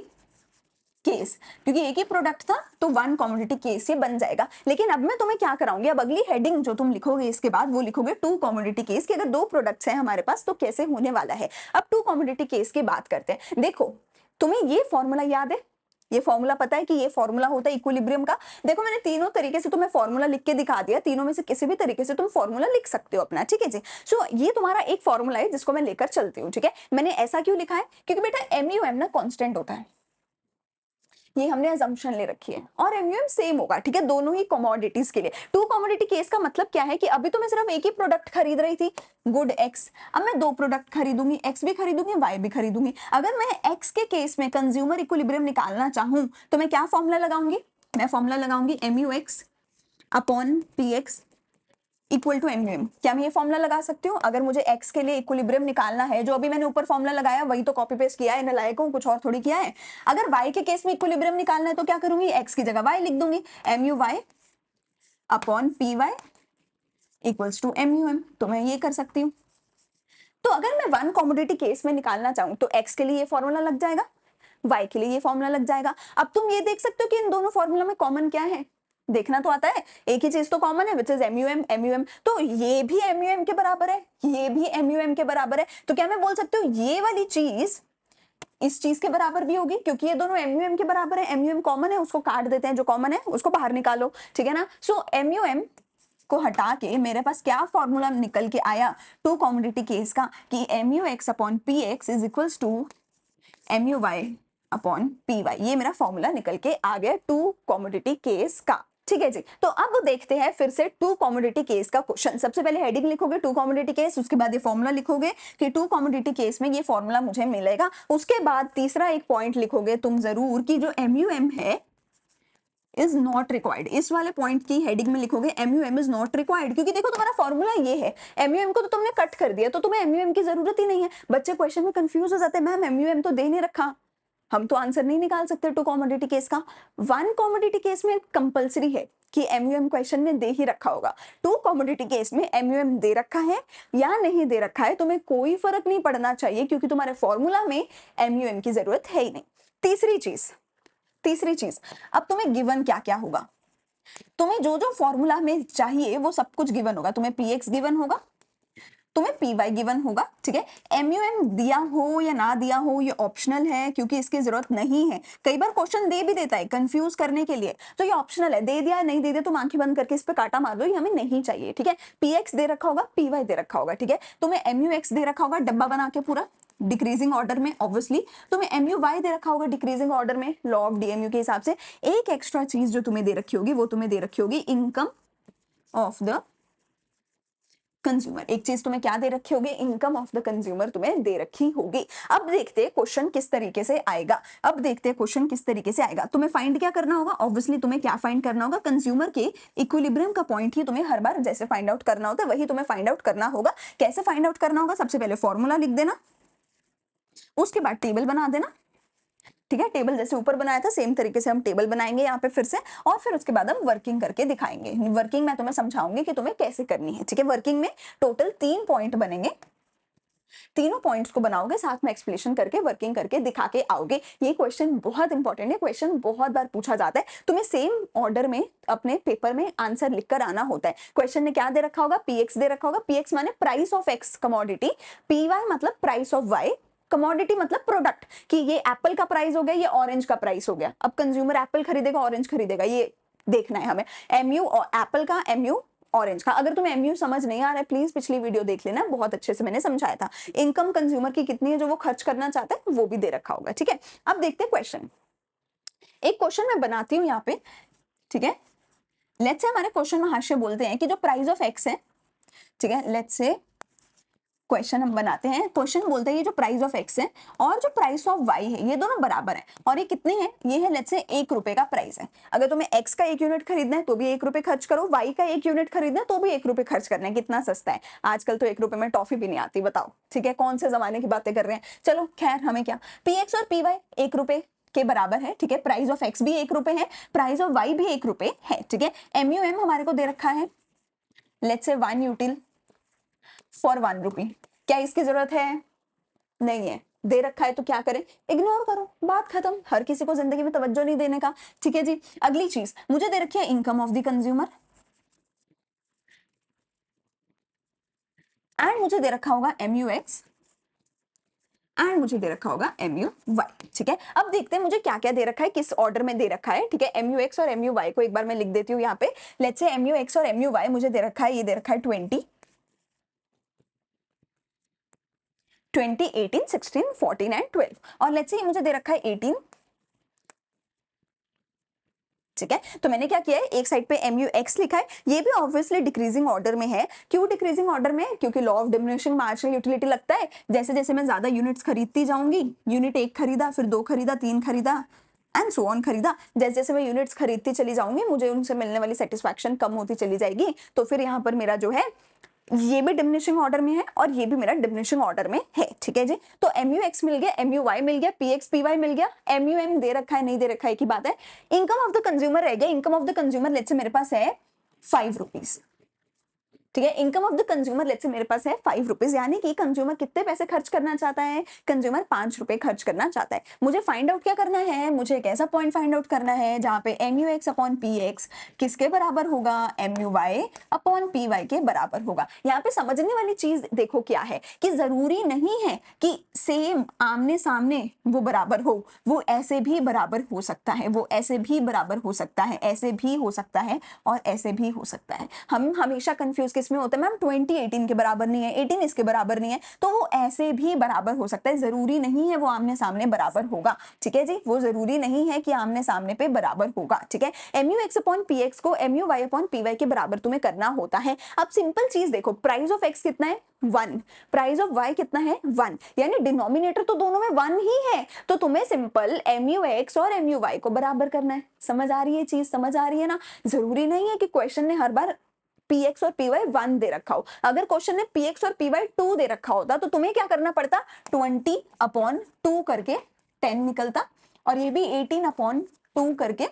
A: केस, क्योंकि एक ही प्रोडक्ट था तो वन कमोडिटी केस ये बन जाएगा। लेकिन अब मैं तुम्हें क्या कराऊंगी, अब अगली हेडिंग जो तुम लिखोगे इसके बाद वो लिखोगे टू कमोडिटी केस, कि अगर दो प्रोडक्ट्स हैं हमारे पास तो कैसे होने वाला है। अब टू कमोडिटी केस की बात करते हैं। देखो तुम्हें ये फॉर्मूला याद है, ये फॉर्मूला पता है कि ये फॉर्मूला होता है इक्विलिब्रियम का। देखो मैंने तीनों तरीके से तुम्हें फॉर्मूला लिख के दिखा दिया, तीनों में से किसी भी तरीके से तुम फॉर्मूला लिख सकते हो अपना, ठीक है जी। सो ये तुम्हारा एक फॉर्मूला है जिसको मैं लेकर चलती हूँ, ठीक है। मैंने ऐसा क्यों लिखा है, क्योंकि बेटा एमयूएम ना कांस्टेंट होता है, ये हमने अजम्पशन ले रखी है, और एमयूएम सेम होगा, ठीक है, दोनों ही कमोडिटीज के लिए। टू कमोडिटी केस का मतलब क्या है कि अभी तो मैं सिर्फ एक ही प्रोडक्ट खरीद रही थी, गुड एक्स, अब मैं दो प्रोडक्ट खरीदूंगी, एक्स भी खरीदूंगी वाई भी खरीदूंगी। अगर मैं एक्स के केस में कंज्यूमर इक्विलिब्रियम निकालना चाहूं तो मैं क्या फॉर्मूला लगाऊंगी, मैं फॉर्मूला लगाऊंगी MU X upon P X equal to MUM. क्या मैं ये फॉर्मूला लगा सकती हूँ? अगर मुझे एक्स के लिए इक्विलिब्रियम निकालना है, जो अभी मैंने ऊपर फॉर्मूला लगाया वही तो कॉपी पेस्ट किया है, नालायक हूं, कुछ और थोड़ी किया है। अगर वाई के केस में इक्विलिब्रियम निकालना है तो क्या करूंगी, एक्स की जगह वाई लिख दूंगी, MU Y upon P Y equals to MUM. तो मैं ये कर सकती हूँ। तो अगर मैं वन कमोडिटी केस में निकालना चाहूँ तो एक्स के लिए ये फॉर्मूला लग जाएगा, वाई के लिए ये फॉर्मूला लग जाएगा। अब तुम ये देख सकते हो कि इन दोनों फॉर्मूला में कॉमन क्या है, देखना तो आता है, एक ही चीज तो कॉमन है, विच इज एमयूएम। एमयूएम तो ये भी एमयूएम के बराबर है, ये भी एमयूएम के बराबर है। तो क्या मैं बोल सकती हूँ ये वाली चीज इस चीज के बराबर भी होगी, क्योंकि ये दोनों एमयूएम के बराबर है। एमयूएम कॉमन है, उसको काट देते हैं, जो कॉमन है उसको बाहर निकालो, ठीक है ना। सो एमयूएम को हटा के मेरे पास क्या फॉर्मूला निकल के आया टू कमोडिटी केस का, कि MU X upon P X is equals to MU Y upon P Y. ये मेरा फॉर्मूला निकल के आ गया टू कमोडिटी केस का, ठीक है जी। तो अब देखते हैं फिर से टू कमोडिटी केस का क्वेश्चन। सबसे पहले हेडिंग लिखोगे टू कमोडिटी केस, उसके बाद ये फॉर्मूला लिखोगे कि टू कमोडिटी केस में ये फॉर्मूला मुझे मिलेगा। उसके बाद तीसरा एक पॉइंट लिखोगे तुम जरूर कि जो एमयूएम है इज नॉट रिक्वायर्ड। इस वाले पॉइंट की हेडिंग में लिखोगे एमयूएम इज नॉट रिक्वायर्ड, क्योंकि देखो तुम्हारा फॉर्मूला ये है, एमयूएम को तो तुमने कट कर दिया तो तुम्हें एमयूएम की जरूरत ही नहीं है। बच्चे क्वेश्चन में कंफ्यूज हो जाते हैं, मैम एमयूएम तो दे नहीं रखा, हम तो आंसर नहीं निकाल सकते टू कमोडिटी केस का। वन कमोडिटी केस में कंपलसरी है कि एमयूएम क्वेश्चन में दे ही रखा होगा। टू कमोडिटी केस में एमयूएम दे रखा है या नहीं दे रखा है तुम्हें कोई फर्क नहीं पड़ना चाहिए, क्योंकि तुम्हारे फॉर्मूला में एमयूएम की जरूरत है ही नहीं। तीसरी चीज, अब तुम्हें गिवन क्या क्या होगा, तुम्हें जो जो फॉर्मूला में चाहिए वो सब कुछ गिवन होगा। तुम्हें पी एक्स गिवन होगा, तुम्हें पी वाई गिवन होगा, ठीक है। एमयूएम दिया हो या ना दिया हो ये ऑप्शनल है, क्योंकि इसकी जरूरत नहीं है। कई बार क्वेश्चन दे भी देता है कंफ्यूज करने के लिए, तो ये ऑप्शनल है, दे दिया नहीं दे दिया तुम आंखें बंद करके इस पे काटा मार दो, ये हमें नहीं चाहिए, ठीक है। पी एक्स दे रखा होगा, पी वाई दे रखा होगा, ठीक है। तुम्हें एमयू एक्स दे रखा होगा डब्बा बना के पूरा डिक्रीजिंग ऑर्डर में, ऑब्वियसली तुम्हें एमयू वाई दे रखा होगा डिक्रीजिंग ऑर्डर में, लॉ ऑफ डीएमयू के हिसाब से। एक एक्स्ट्रा चीज जो तुम्हें दे रखी होगी वो तुम्हें दे रखी होगी इनकम ऑफ द कंज्यूमर। एक चीज तुम्हें क्या दे रखी होगी, इनकम ऑफ द कंज्यूमर तुम्हें दे रखी होगी। अब देखते हैं क्वेश्चन किस तरीके से आएगा, तुम्हें फाइंड क्या करना होगा, ऑब्वियसली तुम्हें क्या फाइंड करना होगा, कंज्यूमर के इक्विलिब्रियम का पॉइंट ही तुम्हें हर बार जैसे फाइंड आउट करना होता है वही तुम्हें फाइंड आउट करना होगा। कैसे फाइंड आउट करना होगा, सबसे पहले फॉर्मूला लिख देना, उसके बाद टेबल बना देना, ठीक है। टेबल जैसे ऊपर बनाया था सेम तरीके से हम टेबल बनाएंगे यहाँ पे फिर से, और फिर उसके बाद हम वर्किंग करके दिखाएंगे। वर्किंग मैं तुम्हें समझाऊंगी कि तुम्हें कैसे करनी है, ठीक है। वर्किंग में टोटल 3 पॉइंट बनेंगे, तीनों पॉइंट्स को बनाओगे, साथ में एक्सप्लेनेशन करके वर्किंग करके दिखा के आओगे। ये क्वेश्चन बहुत इंपॉर्टेंट है, क्वेश्चन बहुत बार पूछा जाता है, तुम्हें सेम ऑर्डर में अपने पेपर में आंसर लिखकर आना होता है। क्वेश्चन ने क्या दे रखा होगा, पीएक्स दे रखा होगा, पीएक्स माने price of X commodity, PY मतलब प्राइस ऑफ वाई, कमोडिटी मतलब प्रोडक्ट, कि ये एप्पल का प्राइस हो गया, ये ऑरेंज का प्राइस हो गया। अब कंज्यूमर एप्पल खरीदेगा ऑरेंज खरीदेगा, ये देखना है हमें। एमयू और एप्पल का, एमयू ऑरेंज का। अगर तुम्हें एमयू समझ नहीं आ रहा है प्लीज पिछली वीडियो देख लेना, बहुत अच्छे से मैंने समझाया था। इनकम कंज्यूमर की कितनी है जो वो खर्च करना चाहता है वो भी दे रखा होगा, ठीक है। अब देखते हैं क्वेश्चन। एक क्वेश्चन मैं बनाती हूँ यहाँ पे, ठीक है। लेट्स से हमारे क्वेश्चन में हाशिया बोलते हैं कि जो प्राइस ऑफ एक्स है, ठीक है, लेट्स से क्वेश्चन हम बनाते हैं, क्वेश्चन बोलते हैं ये जो प्राइस ऑफ एक्स है और जो प्राइस ऑफ वाई है ये दोनों बराबर है, और ये कितने हैं, ये है लेट्स से 1 रुपए का प्राइस है। अगर तुम्हें एक्स का 1 यूनिट खरीदना है तो भी 1 रुपए खर्च करो, वाई का 1 यूनिट खरीदना है तो भी 1 रुपए खर्च करना है। कितना सस्ता है, आजकल तो 1 रुपए में टॉफी भी नहीं आती, बताओ, ठीक है। कौन से जमाने की बातें कर रहे हैं, चलो खैर हमें क्या, पी एक्स और पी वाई 1 रुपए के बराबर है, ठीक है। प्राइस ऑफ एक्स भी 1 रुपए है, प्राइस ऑफ वाई भी 1 रुपए है, ठीक है। एमयूएम हमारे को दे रखा है लेट्स से 1 यूटिल फॉर 1 रुपी। क्या इसकी जरूरत है, नहीं है, दे रखा है तो क्या करें, इग्नोर करो, बात खत्म। हर किसी को जिंदगी में तवज्जो नहीं देने का, ठीक है जी। अगली चीज मुझे दे रखी है income of the consumer, and मुझे दे रखा होगा MUX, एंड मुझे दे रखा होगा MUY, ठीक है। अब देखते हैं मुझे क्या क्या दे रखा है, किस ऑर्डर में दे रखा है, ठीक है। MUX और MUY को एक बार मैं लिख देती हूँ यहाँ पे। लेट्स से MUX और MUY मुझे दे रखा है, ये दे रखा है 20, 18, 16, 14 एंड 12, और लेट्स से मुझे दे रखा है 18, ठीक है। तो मैंने क्या किया है, एक साइड पे MUX लिखा है, ये भी ऑब्वियसली डिक्रीजिंग ऑर्डर में है। क्यों डिक्रीजिंग ऑर्डर में? क्योंकि law of diminishing marginal utility लगता है, जैसे जैसे मैं ज्यादा यूनिट्स खरीदती जाऊंगी, यूनिट 1 खरीदा, फिर 2 खरीदा, 3 खरीदा एंड सो ऑन खरीदा, जैसे जैसे मैं यूनिट्स खरीदती चली जाऊंगी मुझे उनसे मिलने वाली सेटिस्फैक्शन कम होती चली जाएगी। तो फिर यहाँ पर मेरा जो है ये भी डिमिनिशिंग ऑर्डर में है और ये भी मेरा डिमिनिशिंग ऑर्डर में है, ठीक है जी। तो MUX मिल गया, MUY मिल गया, PX PY मिल गया, MUM दे रखा है नहीं दे रखा है की बात है। इनकम ऑफ द कंज्यूमर रह गया। Income of the consumer let's say मेरे पास है 5 रुपीज, ठीक है। Income of the consumer let's say मेरे पास है 5 रुपीज, यानी कि कंज्यूमर कितने पैसे खर्च करना चाहता है, कंज्यूमर 5 रुपए खर्च करना चाहता है। मुझे फाइंड आउट क्या करना है, मुझे एक ऐसा पॉइंट फाइंड आउट करना है जहां पे MUX अपॉन PX किसके बराबर होगा, MUY अपॉन PY के बराबर होगा। यहाँ पे समझने वाली चीज देखो क्या है कि जरूरी नहीं है कि सेम आमने सामने वो बराबर हो, वो ऐसे भी बराबर हो सकता है, वो ऐसे भी बराबर हो सकता है, ऐसे भी हो सकता है और ऐसे भी हो सकता है। हम हमेशा कंफ्यूज किसमें होता है, मैम 20 18 के बराबर नहीं है, 18 इसके बराबर नहीं है, तो वो ऐसे भी बराबर हो सकता है, जरूरी नहीं है वो आमने सामने बराबर होगा, ठीक है जी। वो जरूरी नहीं है कि आमने सामने पे बराबर होगा, ठीक है। MUX अपॉन PX को MUY अपॉन PY के बराबर तुम्हें करना होता है। अब सिंपल चीज देखो, प्राइस ऑफ X कितना है 1, प्राइस ऑफ Y कितना है 1, यानी डिनोमिनेटर तो दोनों में 1 ही है, तो तुम्हें सिंपल MUX और MUY को बराबर करना है। समझ आ रही है चीज, समझ आ रही है ना। जरूरी नहीं है कि क्वेश्चन ने हर बार PX और PY 1 दे रखा हो। अगर क्वेश्चन ने PX और PY 2 दे रखा होता तो तुम्हें क्या करना पड़ता, 20 अपॉन 2 करके 10 निकलता, और ये भी 18 अपॉन 2 करके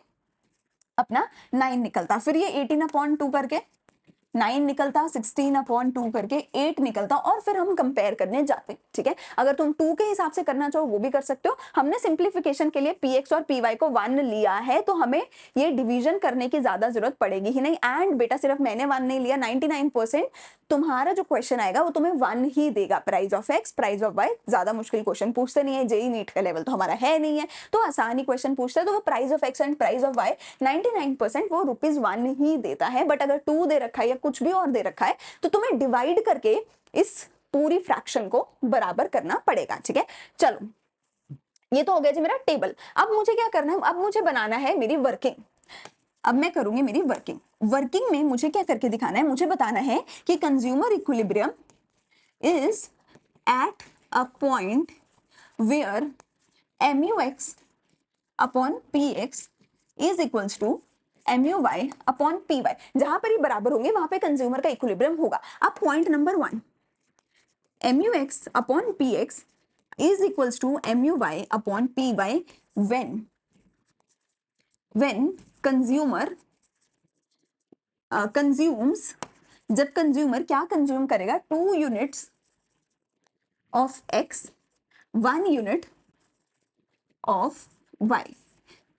A: अपना 9 निकलता, फिर ये 18 अपॉन 2 करके 9 निकलता, 16 अपॉन 2 करके 8 निकलता, और फिर हम कंपेयर करने जाते, ठीक है। अगर तुम 2 के हिसाब से करना चाहो वो भी कर सकते हो। हमने सिंप्लीफिकेशन के लिए PX और PY को 1 लिया है, तो हमें ये डिवीजन करने की ज्यादा जरूरत पड़ेगी ही नहीं। एंड बेटा सिर्फ मैंने 1 नहीं लिया, 99% तुम्हारा जो क्वेश्चन आएगा वो तुम्हें 1 ही देगा। Price of X, price of Y, ज्यादा मुश्किल क्वेश्चन पूछते नहीं है, जेई नीट का लेवल तो हमारा है नहीं है, तो आसानी क्वेश्चन पूछता है, तो वो price of X and price of Y 99% वो ₹1 ही देता है। बट अगर 2 दे रखा है या कुछ भी और दे रखा है तो तुम्हें डिवाइड करके इस पूरी फ्रैक्शन को बराबर करना पड़ेगा, ठीक है। चलो ये तो हो गया जी मेरा टेबल। अब मुझे क्या करना है, अब मुझे बनाना है मेरी वर्किंग। अब मैं करूंगी मेरी वर्किंग। वर्किंग में मुझे क्या करके दिखाना है, मुझे बताना है कि consumer equilibrium is at a point where MUX upon PX is equals to MUY upon PY। जहां पर ये बराबर होंगे वहां पे कंज्यूमर का इक्विलिब्रियम होगा। अब point number 1, MUX upon PX is equals to MUY upon PY when consumer consumes, जब कंज्यूमर क्या कंज्यूम करेगा, 2 units of X, 1 unit of Y।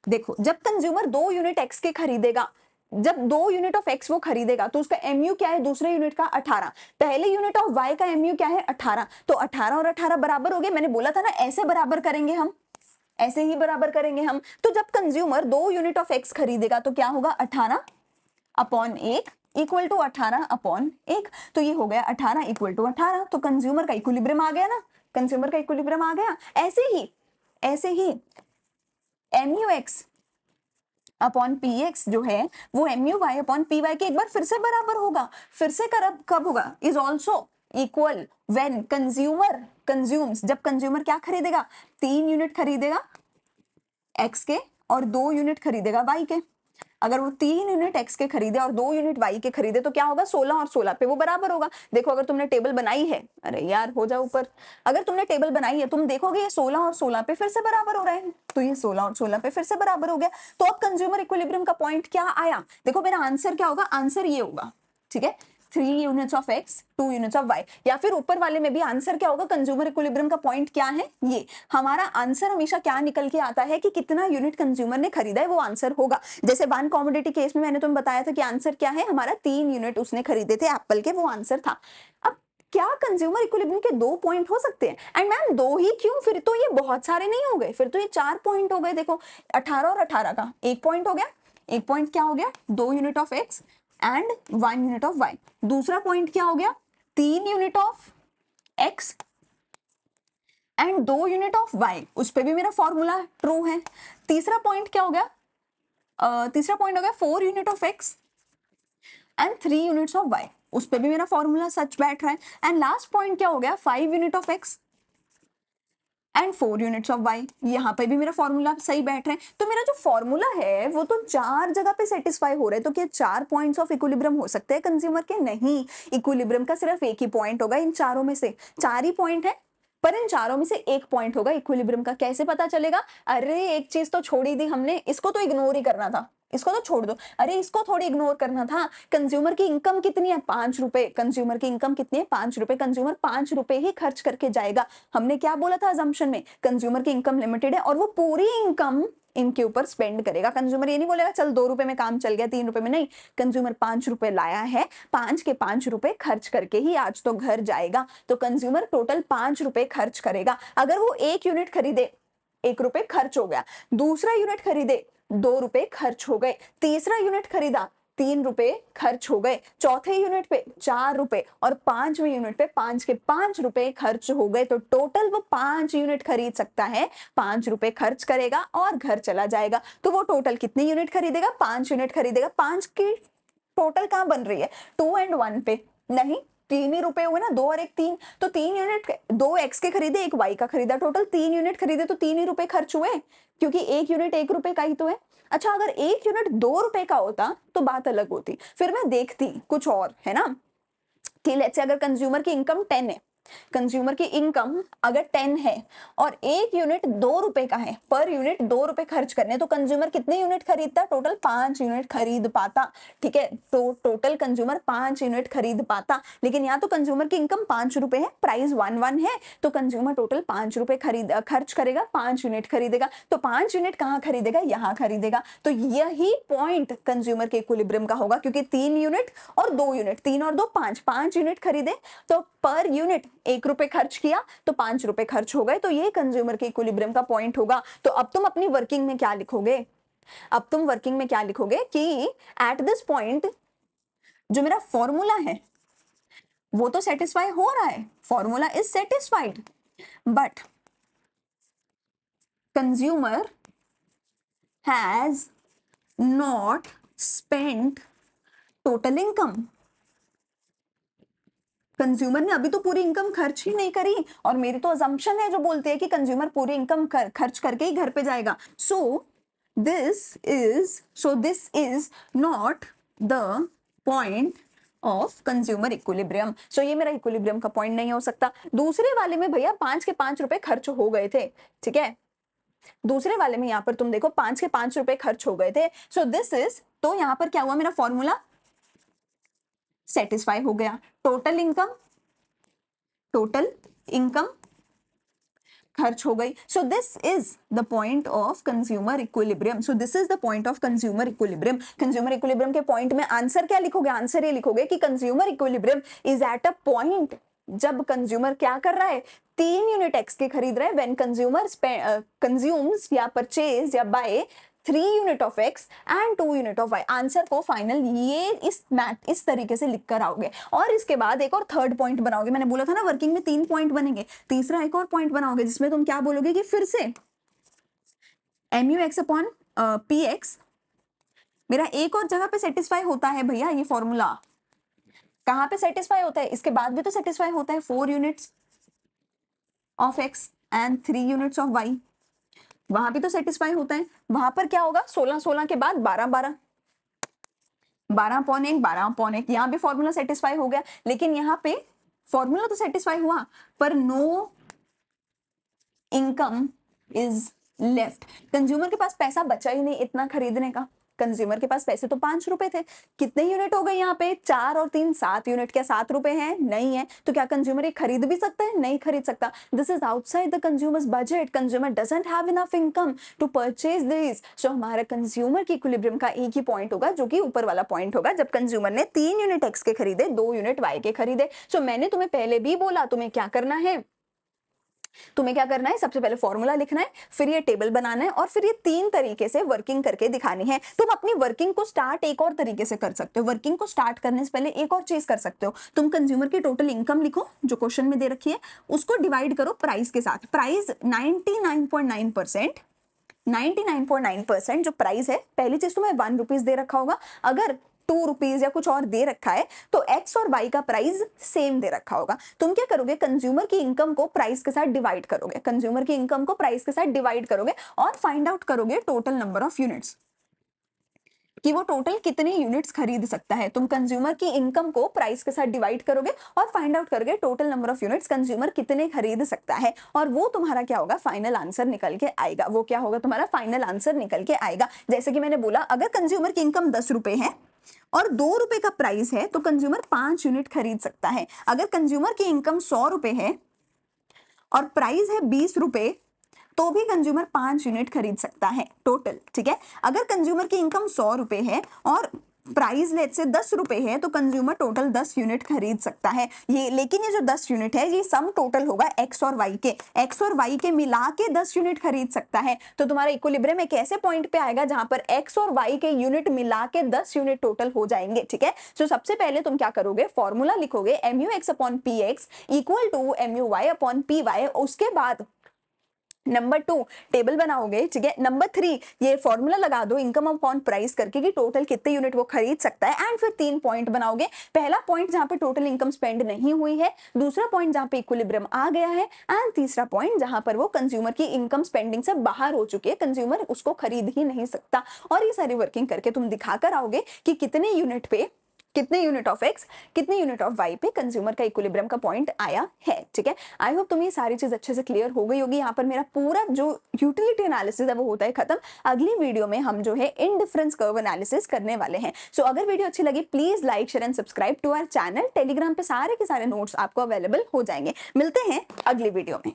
A: देखो जब कंज्यूमर 2 यूनिट X के खरीदेगा, जब 2 यूनिट ऑफ X वो खरीदेगा तो उसका MU क्या है, दूसरे यूनिट का 18, पहले यूनिट ऑफ Y का MU क्या है 18, तो 18 और 18 बराबर हो गए। मैंने बोला था ना ऐसे बराबर करेंगे हम, ऐसे ही बराबर करेंगे हम। तो जब कंज्यूमर 2 यूनिट ऑफ X खरीदेगा तो क्या होगा, 18 अपॉन 1 इक्वल टू 18 अपॉन 1, तो ये हो गया 18 इक्वल टू 18, तो कंज्यूमर का इक्विलिब्रियम आ गया ना, कंज्यूमर का इक्विलिब्रियम आ गया। ऐसे ही MUX अपॉन PX जो है वो MUY अपॉन PY के एक बार फिर से बराबर होगा। फिर से कब होगा, is also equal when consumer consumes, जब कंज्यूमर क्या खरीदेगा, 3 यूनिट खरीदेगा X के और 2 यूनिट खरीदेगा Y के। अगर वो 3 यूनिट X के खरीदे और 2 यूनिट Y के खरीदे तो क्या होगा, 16 और 16 पे वो बराबर होगा। देखो अगर तुमने टेबल बनाई है, अरे यार हो जाओ ऊपर, अगर तुमने टेबल बनाई है तुम देखोगे ये 16 और 16 पे फिर से बराबर हो रहा है, तो ये 16 और 16 पे फिर से बराबर हो गया। तो अब कंज्यूमर इक्विलिब्रियम का पॉइंट क्या आया, देखो मेरा आंसर क्या होगा, आंसर ये होगा, ठीक है। 3 units of x 2 units of y। या फिर ऊपर वाले में भी आंसर क्या होगा, कंज्यूमर इक्विलिब्रियम का पॉइंट क्या है, ये हमारा आंसर हमेशा क्या निकल के आता है कि कितना यूनिट कंज्यूमर ने खरीदा है, वो आंसर होगा। जैसे वन कॉमोडिटी केस में मैंने तुम्हें बताया था कि आंसर क्या है हमारा, 3 यूनिट उसने खरीदे थे एप्पल के, वो आंसर था। अब क्या कंज्यूमर इक्विलिब्रियम के 2 पॉइंट हो सकते हैं? एंड मैम 2 ही क्यों, फिर तो ये बहुत सारे नहीं हो गए, फिर तो ये 4 पॉइंट हो गए। देखो 18 और 18 का 1 पॉइंट हो गया, एक पॉइंट क्या हो गया, 2 unit of x and 1 unit of y। दूसरा पॉइंट क्या हो गया, 3 unit of x and 2 unit of y, उस पे भी मेरा फॉर्मूला ट्रू है। तीसरा पॉइंट क्या हो गया, तीसरा पॉइंट हो गया 4 unit of x and 3 units of y, उस पे भी मेरा फॉर्मूला सच बैठ रहा है। एंड लास्ट पॉइंट क्या हो गया, 5 unit of x and 4 units of y, यहाँ पे भी मेरा फॉर्मूला सही बैठ रहा है। तो मेरा जो फॉर्मूला है वो तो 4 जगह पे सेटिस्फाई हो रहा है। तो क्या 4 पॉइंट्स ऑफ इक्विलिब्रियम हो सकते हैं कंज्यूमर के? नहीं, इक्विलिब्रियम का सिर्फ एक ही पॉइंट होगा इन चारों में से। 4 ही पॉइंट है पर इन चारों में से एक पॉइंट होगा इक्विलिब्रियम का। कैसे पता चलेगा? अरे एक चीज तो छोड़ ही दी हमने, इसको तो इग्नोर ही करना था, इसको तो छोड़ दो। अरे इसको थोड़ी इग्नोर करना था, कंज्यूमर की इनकम कितनी है, 5 रुपए। कंज्यूमर की इनकम कितनी है, 5 रुपए। कंज्यूमर 5 रुपए ही खर्च करके जाएगा। हमने क्या बोला था अजम्पशन में, कंज्यूमर की इनकम लिमिटेड है और वो पूरी इनकम इनके ऊपर स्पेंड करेगा। कंज्यूमर ये नहीं बोलेगा चल 2 रुपए में काम चल गया, 3 रुपए में, नहीं। कंज्यूमर 5 रुपए लाया है, 5 के 5 रुपए खर्च करके ही आज तो घर जाएगा। तो कंज्यूमर टोटल 5 रुपए खर्च करेगा। अगर वो 1 यूनिट खरीदे, 1 रुपए खर्च हो गया। दूसरा यूनिट खरीदे, 2 रुपए खर्च हो गए। तीसरा यूनिट खरीदा, 3 रुपए खर्च हो गए। चौथे यूनिट पे 4 रुपए और 5वें यूनिट पे 5 के 5 रुपए खर्च हो गए। तो टोटल वो 5 यूनिट खरीद सकता है, 5 रुपए खर्च करेगा और घर चला जाएगा। तो वो टोटल कितनी यूनिट खरीदेगा, 5 यूनिट खरीदेगा। 5 की टोटल कहां बन रही है, 2 एंड 1 पे, नहीं 3 ही रुपए हुए ना, 2 और 1 3। तो 3 यूनिट, 2 x के खरीदे, 1 y का खरीदा, टोटल 3 यूनिट खरीदे तो 3 ही रुपए खर्च हुए, क्योंकि 1 यूनिट 1 रुपए का ही तो है। अच्छा अगर 1 यूनिट 2 रुपए का होता तो बात अलग होती, फिर मैं देखती कुछ और, है ना, कि लेट्स से अगर कंज्यूमर की इनकम 10 है, कंज्यूमर की इनकम अगर 10 है और 1 यूनिट 2 रुपए का है, पर यूनिट 2 रुपए खर्च करने, तो कंज्यूमर कितने यूनिट खरीदता, टोटल 5 यूनिट खरीद पाता। ठीक है, तो टोटल कंज्यूमर 5 यूनिट खरीद पाता। लेकिन यहाँ तो कंज्यूमर की इनकम 5 रुपए है, प्राइस 1 है, तो कंज्यूमर टोटल 5 रुपए खर्च करेगा, 5 यूनिट खरीदेगा। तो 5 यूनिट कहाँ खरीदेगा, यहाँ खरीदेगा। तो यही पॉइंट कंज्यूमर के इक्विलिब्रियम का होगा, क्योंकि 3 यूनिट और 2 यूनिट, 3 और 2 5, 5 यूनिट खरीदे तो पर यूनिट 1 रुपए खर्च किया तो 5 रुपए खर्च हो गए। तो ये कंज्यूमर के इक्विलिब्रियम का पॉइंट होगा। तो अब तुम अपनी वर्किंग में क्या लिखोगे, अब तुम वर्किंग में क्या लिखोगे कि एट दिस पॉइंट जो मेरा फॉर्मूला है वो तो सेटिस्फाई हो रहा है, formula is satisfied, but consumer has not spent total income. Consumer ने अभी तो पूरी इनकम खर्च ही नहीं करी, और मेरी तो अजम्पशन है जो बोलते हैं कि कंज्यूमर पूरी इनकम खर्च करके ही घर पे जाएगा। So this is not the point of consumer equilibrium. So ये मेरा इक्विलिब्रियम का पॉइंट नहीं हो सकता। दूसरे वाले में भैया 5 के 5 रुपए खर्च हो गए थे, ठीक है, दूसरे वाले में यहाँ पर तुम देखो 5 के 5 रुपए खर्च हो गए थे। सो दिस इज, तो यहाँ पर क्या हुआ, मेरा फॉर्मूला सेटिस्फाई हो गया। टोटल इनकम खर्च हो गई। सो this is the point of consumer equilibrium. So this is the point of consumer equilibrium. Consumer equilibrium के पॉइंट में आंसर क्या लिखोगे, आंसर ये लिखोगे कि consumer equilibrium is at a point जब कंज्यूमर क्या कर रहा है, 3 यूनिट एक्स के खरीद रहा है, व्हेन कंज्यूमर कंज्यूम्स या परचेज या buy 3 unit of x and 2 unit of y। Answer को फाइनल ये इस तरीके से लिख कर आओगे। और इसके बाद एक और थर्ड पॉइंट बनाओगे। मैंने बोला था ना वर्किंग में 3 पॉइंट बनेंगे, तीसरा एक और पॉइंट बनाओगे जिसमें तुम क्या बोलोगे कि फिर से mu(x अपॉन px मेरा एक और जगह पे सेटिस्फाई होता है भैया। ये फॉर्मूला कहाँ पे सेटिस्फाई होता है, इसके बाद भी तो सेटिस्फाई होता है, 4 units of x and 3 units of y, वहां भी तो सेटिस्फाई होता है। वहां पर क्या होगा, 16 16 के बाद 12 12, 12/1 12/1, यहाँ भी फॉर्मूला सेटिस्फाई हो गया। लेकिन यहाँ पे फॉर्मूला तो सेटिस्फाई हुआ पर no income is left. Consumer के पास पैसा बचा ही नहीं इतना खरीदने का। कंज्यूमर के पास पैसे तो 5 रुपए थे, कितने यूनिट हो गए यहाँ पे 4 और 3 7 यूनिट, क्या 7 रुपए हैं? नहीं है। तो क्या कंज्यूमर ये खरीद भी सकता है? नहीं खरीद सकता। This is outside the consumer's budget, consumer doesn't have enough income to purchase this. So हमारा कंज्यूमर की इक्विलिब्रियम का एक ही पॉइंट होगा जो कि ऊपर वाला पॉइंट होगा, जब कंज्यूमर ने 3 यूनिट एक्स के खरीदे, 2 यूनिट वाई के खरीदे। सो मैंने तुम्हें पहले भी बोला तुम्हें क्या करना है, तुम्हें क्या करना है, सबसे पहले फॉर्मूला लिखना है, फिर ये टेबल बनाना है और फिर ये 3 तरीके से वर्किंग करके दिखानी है। तुम अपनी वर्किंग को स्टार्ट एक और तरीके से कर सकते हो। वर्किंग को स्टार्ट करने से पहले एक और चीज कर सकते हो, तुम कंज्यूमर की टोटल इनकम लिखो जो क्वेश्चन में दे रखी है, उसको डिवाइड करो प्राइस के साथ। प्राइस 99.9%, 99.9% जो प्राइस है, पहली चीज तुम्हें 1 रुपीज दे रखा होगा, अगर 2 रुपीज या कुछ और दे रखा है तो एक्स और वाई का प्राइस सेम दे रखा होगा। तुम क्या करोगे, कंज्यूमर की इनकम को प्राइस के साथ डिवाइड करोगे, कंज्यूमर की इनकम को प्राइस के साथ डिवाइड करोगे और फाइंड आउट करोगे टोटल नंबर ऑफ यूनिट्स, कि वो टोटल कितने यूनिट्स खरीद सकता है। तुम कंज्यूमर की इनकम को प्राइस के साथ डिवाइड करोगे और फाइंड आउट करोगे total number of units consumer कितने खरीद सकता है, और वो तुम्हारा क्या होगा, फाइनल आंसर निकल के आएगा। वो क्या होगा, तुम्हारा फाइनल आंसर निकल के आएगा। जैसे कि मैंने बोला, अगर कंज्यूमर की इनकम 10 रुपए है और 2 रुपए का प्राइस है तो कंज्यूमर 5 यूनिट खरीद सकता है। अगर कंज्यूमर की इनकम 100 रुपए है और प्राइस है 20 रुपए तो भी कंज्यूमर 5 यूनिट खरीद सकता है टोटल, ठीक है। अगर कंज्यूमर की इनकम 100 रुपए है और प्राइस लेट से 10 रुपए है तो कंज्यूमर टोटल 10 यूनिट खरीद सकता है। ये लेकिन ये जो 10 यूनिट है ये सम टोटल होगा एक्स और वाई के, एक्स और वाई के मिला के 10 यूनिट खरीद सकता है। तो तुम्हारा इक्विलिब्रियम एक ऐसे पॉइंट पे आएगा जहां पर एक्स और वाई के यूनिट मिला के 10 यूनिट टोटल हो जाएंगे, ठीक है। सो सबसे पहले तुम क्या करोगे, फॉर्मूला लिखोगे mu(x) upon px equal to mu(y) upon py। उसके बाद नंबर 2 टेबल बनाओगे, ठीक है। नंबर 3 ये फॉर्मूला लगा दो इनकम अपॉन प्राइस करके कि टोटल कितने यूनिट वो खरीद सकता है, एंड फिर 3 पॉइंट बनाओगे। पहला पॉइंट जहां पे टोटल इनकम स्पेंड नहीं हुई है, दूसरा पॉइंट जहां पे इक्विलिब्रियम आ गया है, एंड तीसरा पॉइंट जहां पर वो कंज्यूमर की इनकम स्पेंडिंग से बाहर हो चुकी है, कंज्यूमर उसको खरीद ही नहीं सकता। और ये सारी वर्किंग करके तुम दिखाकर आओगे कि कितने यूनिट पे, कितने यूनिट ऑफ एक्स, कितने यूनिट ऑफ वाई पे कंज्यूमर का इक्विलिब्रियम का पॉइंट आया है, ठीक है। आई होप तुम्हें ये सारी चीज अच्छे से क्लियर हो गई होगी। यहाँ पर मेरा पूरा जो यूटिलिटी एनालिसिस है वो होता है खत्म। अगली वीडियो में हम जो है इनडिफरेंस कर्व एनालिसिस करने वाले हैं। सो अगर वीडियो अच्छी लगी please like share and subscribe to our channel. Telegram पे सारे के सारे नोट्स आपको अवेलेबल हो जाएंगे। मिलते हैं अगली वीडियो में।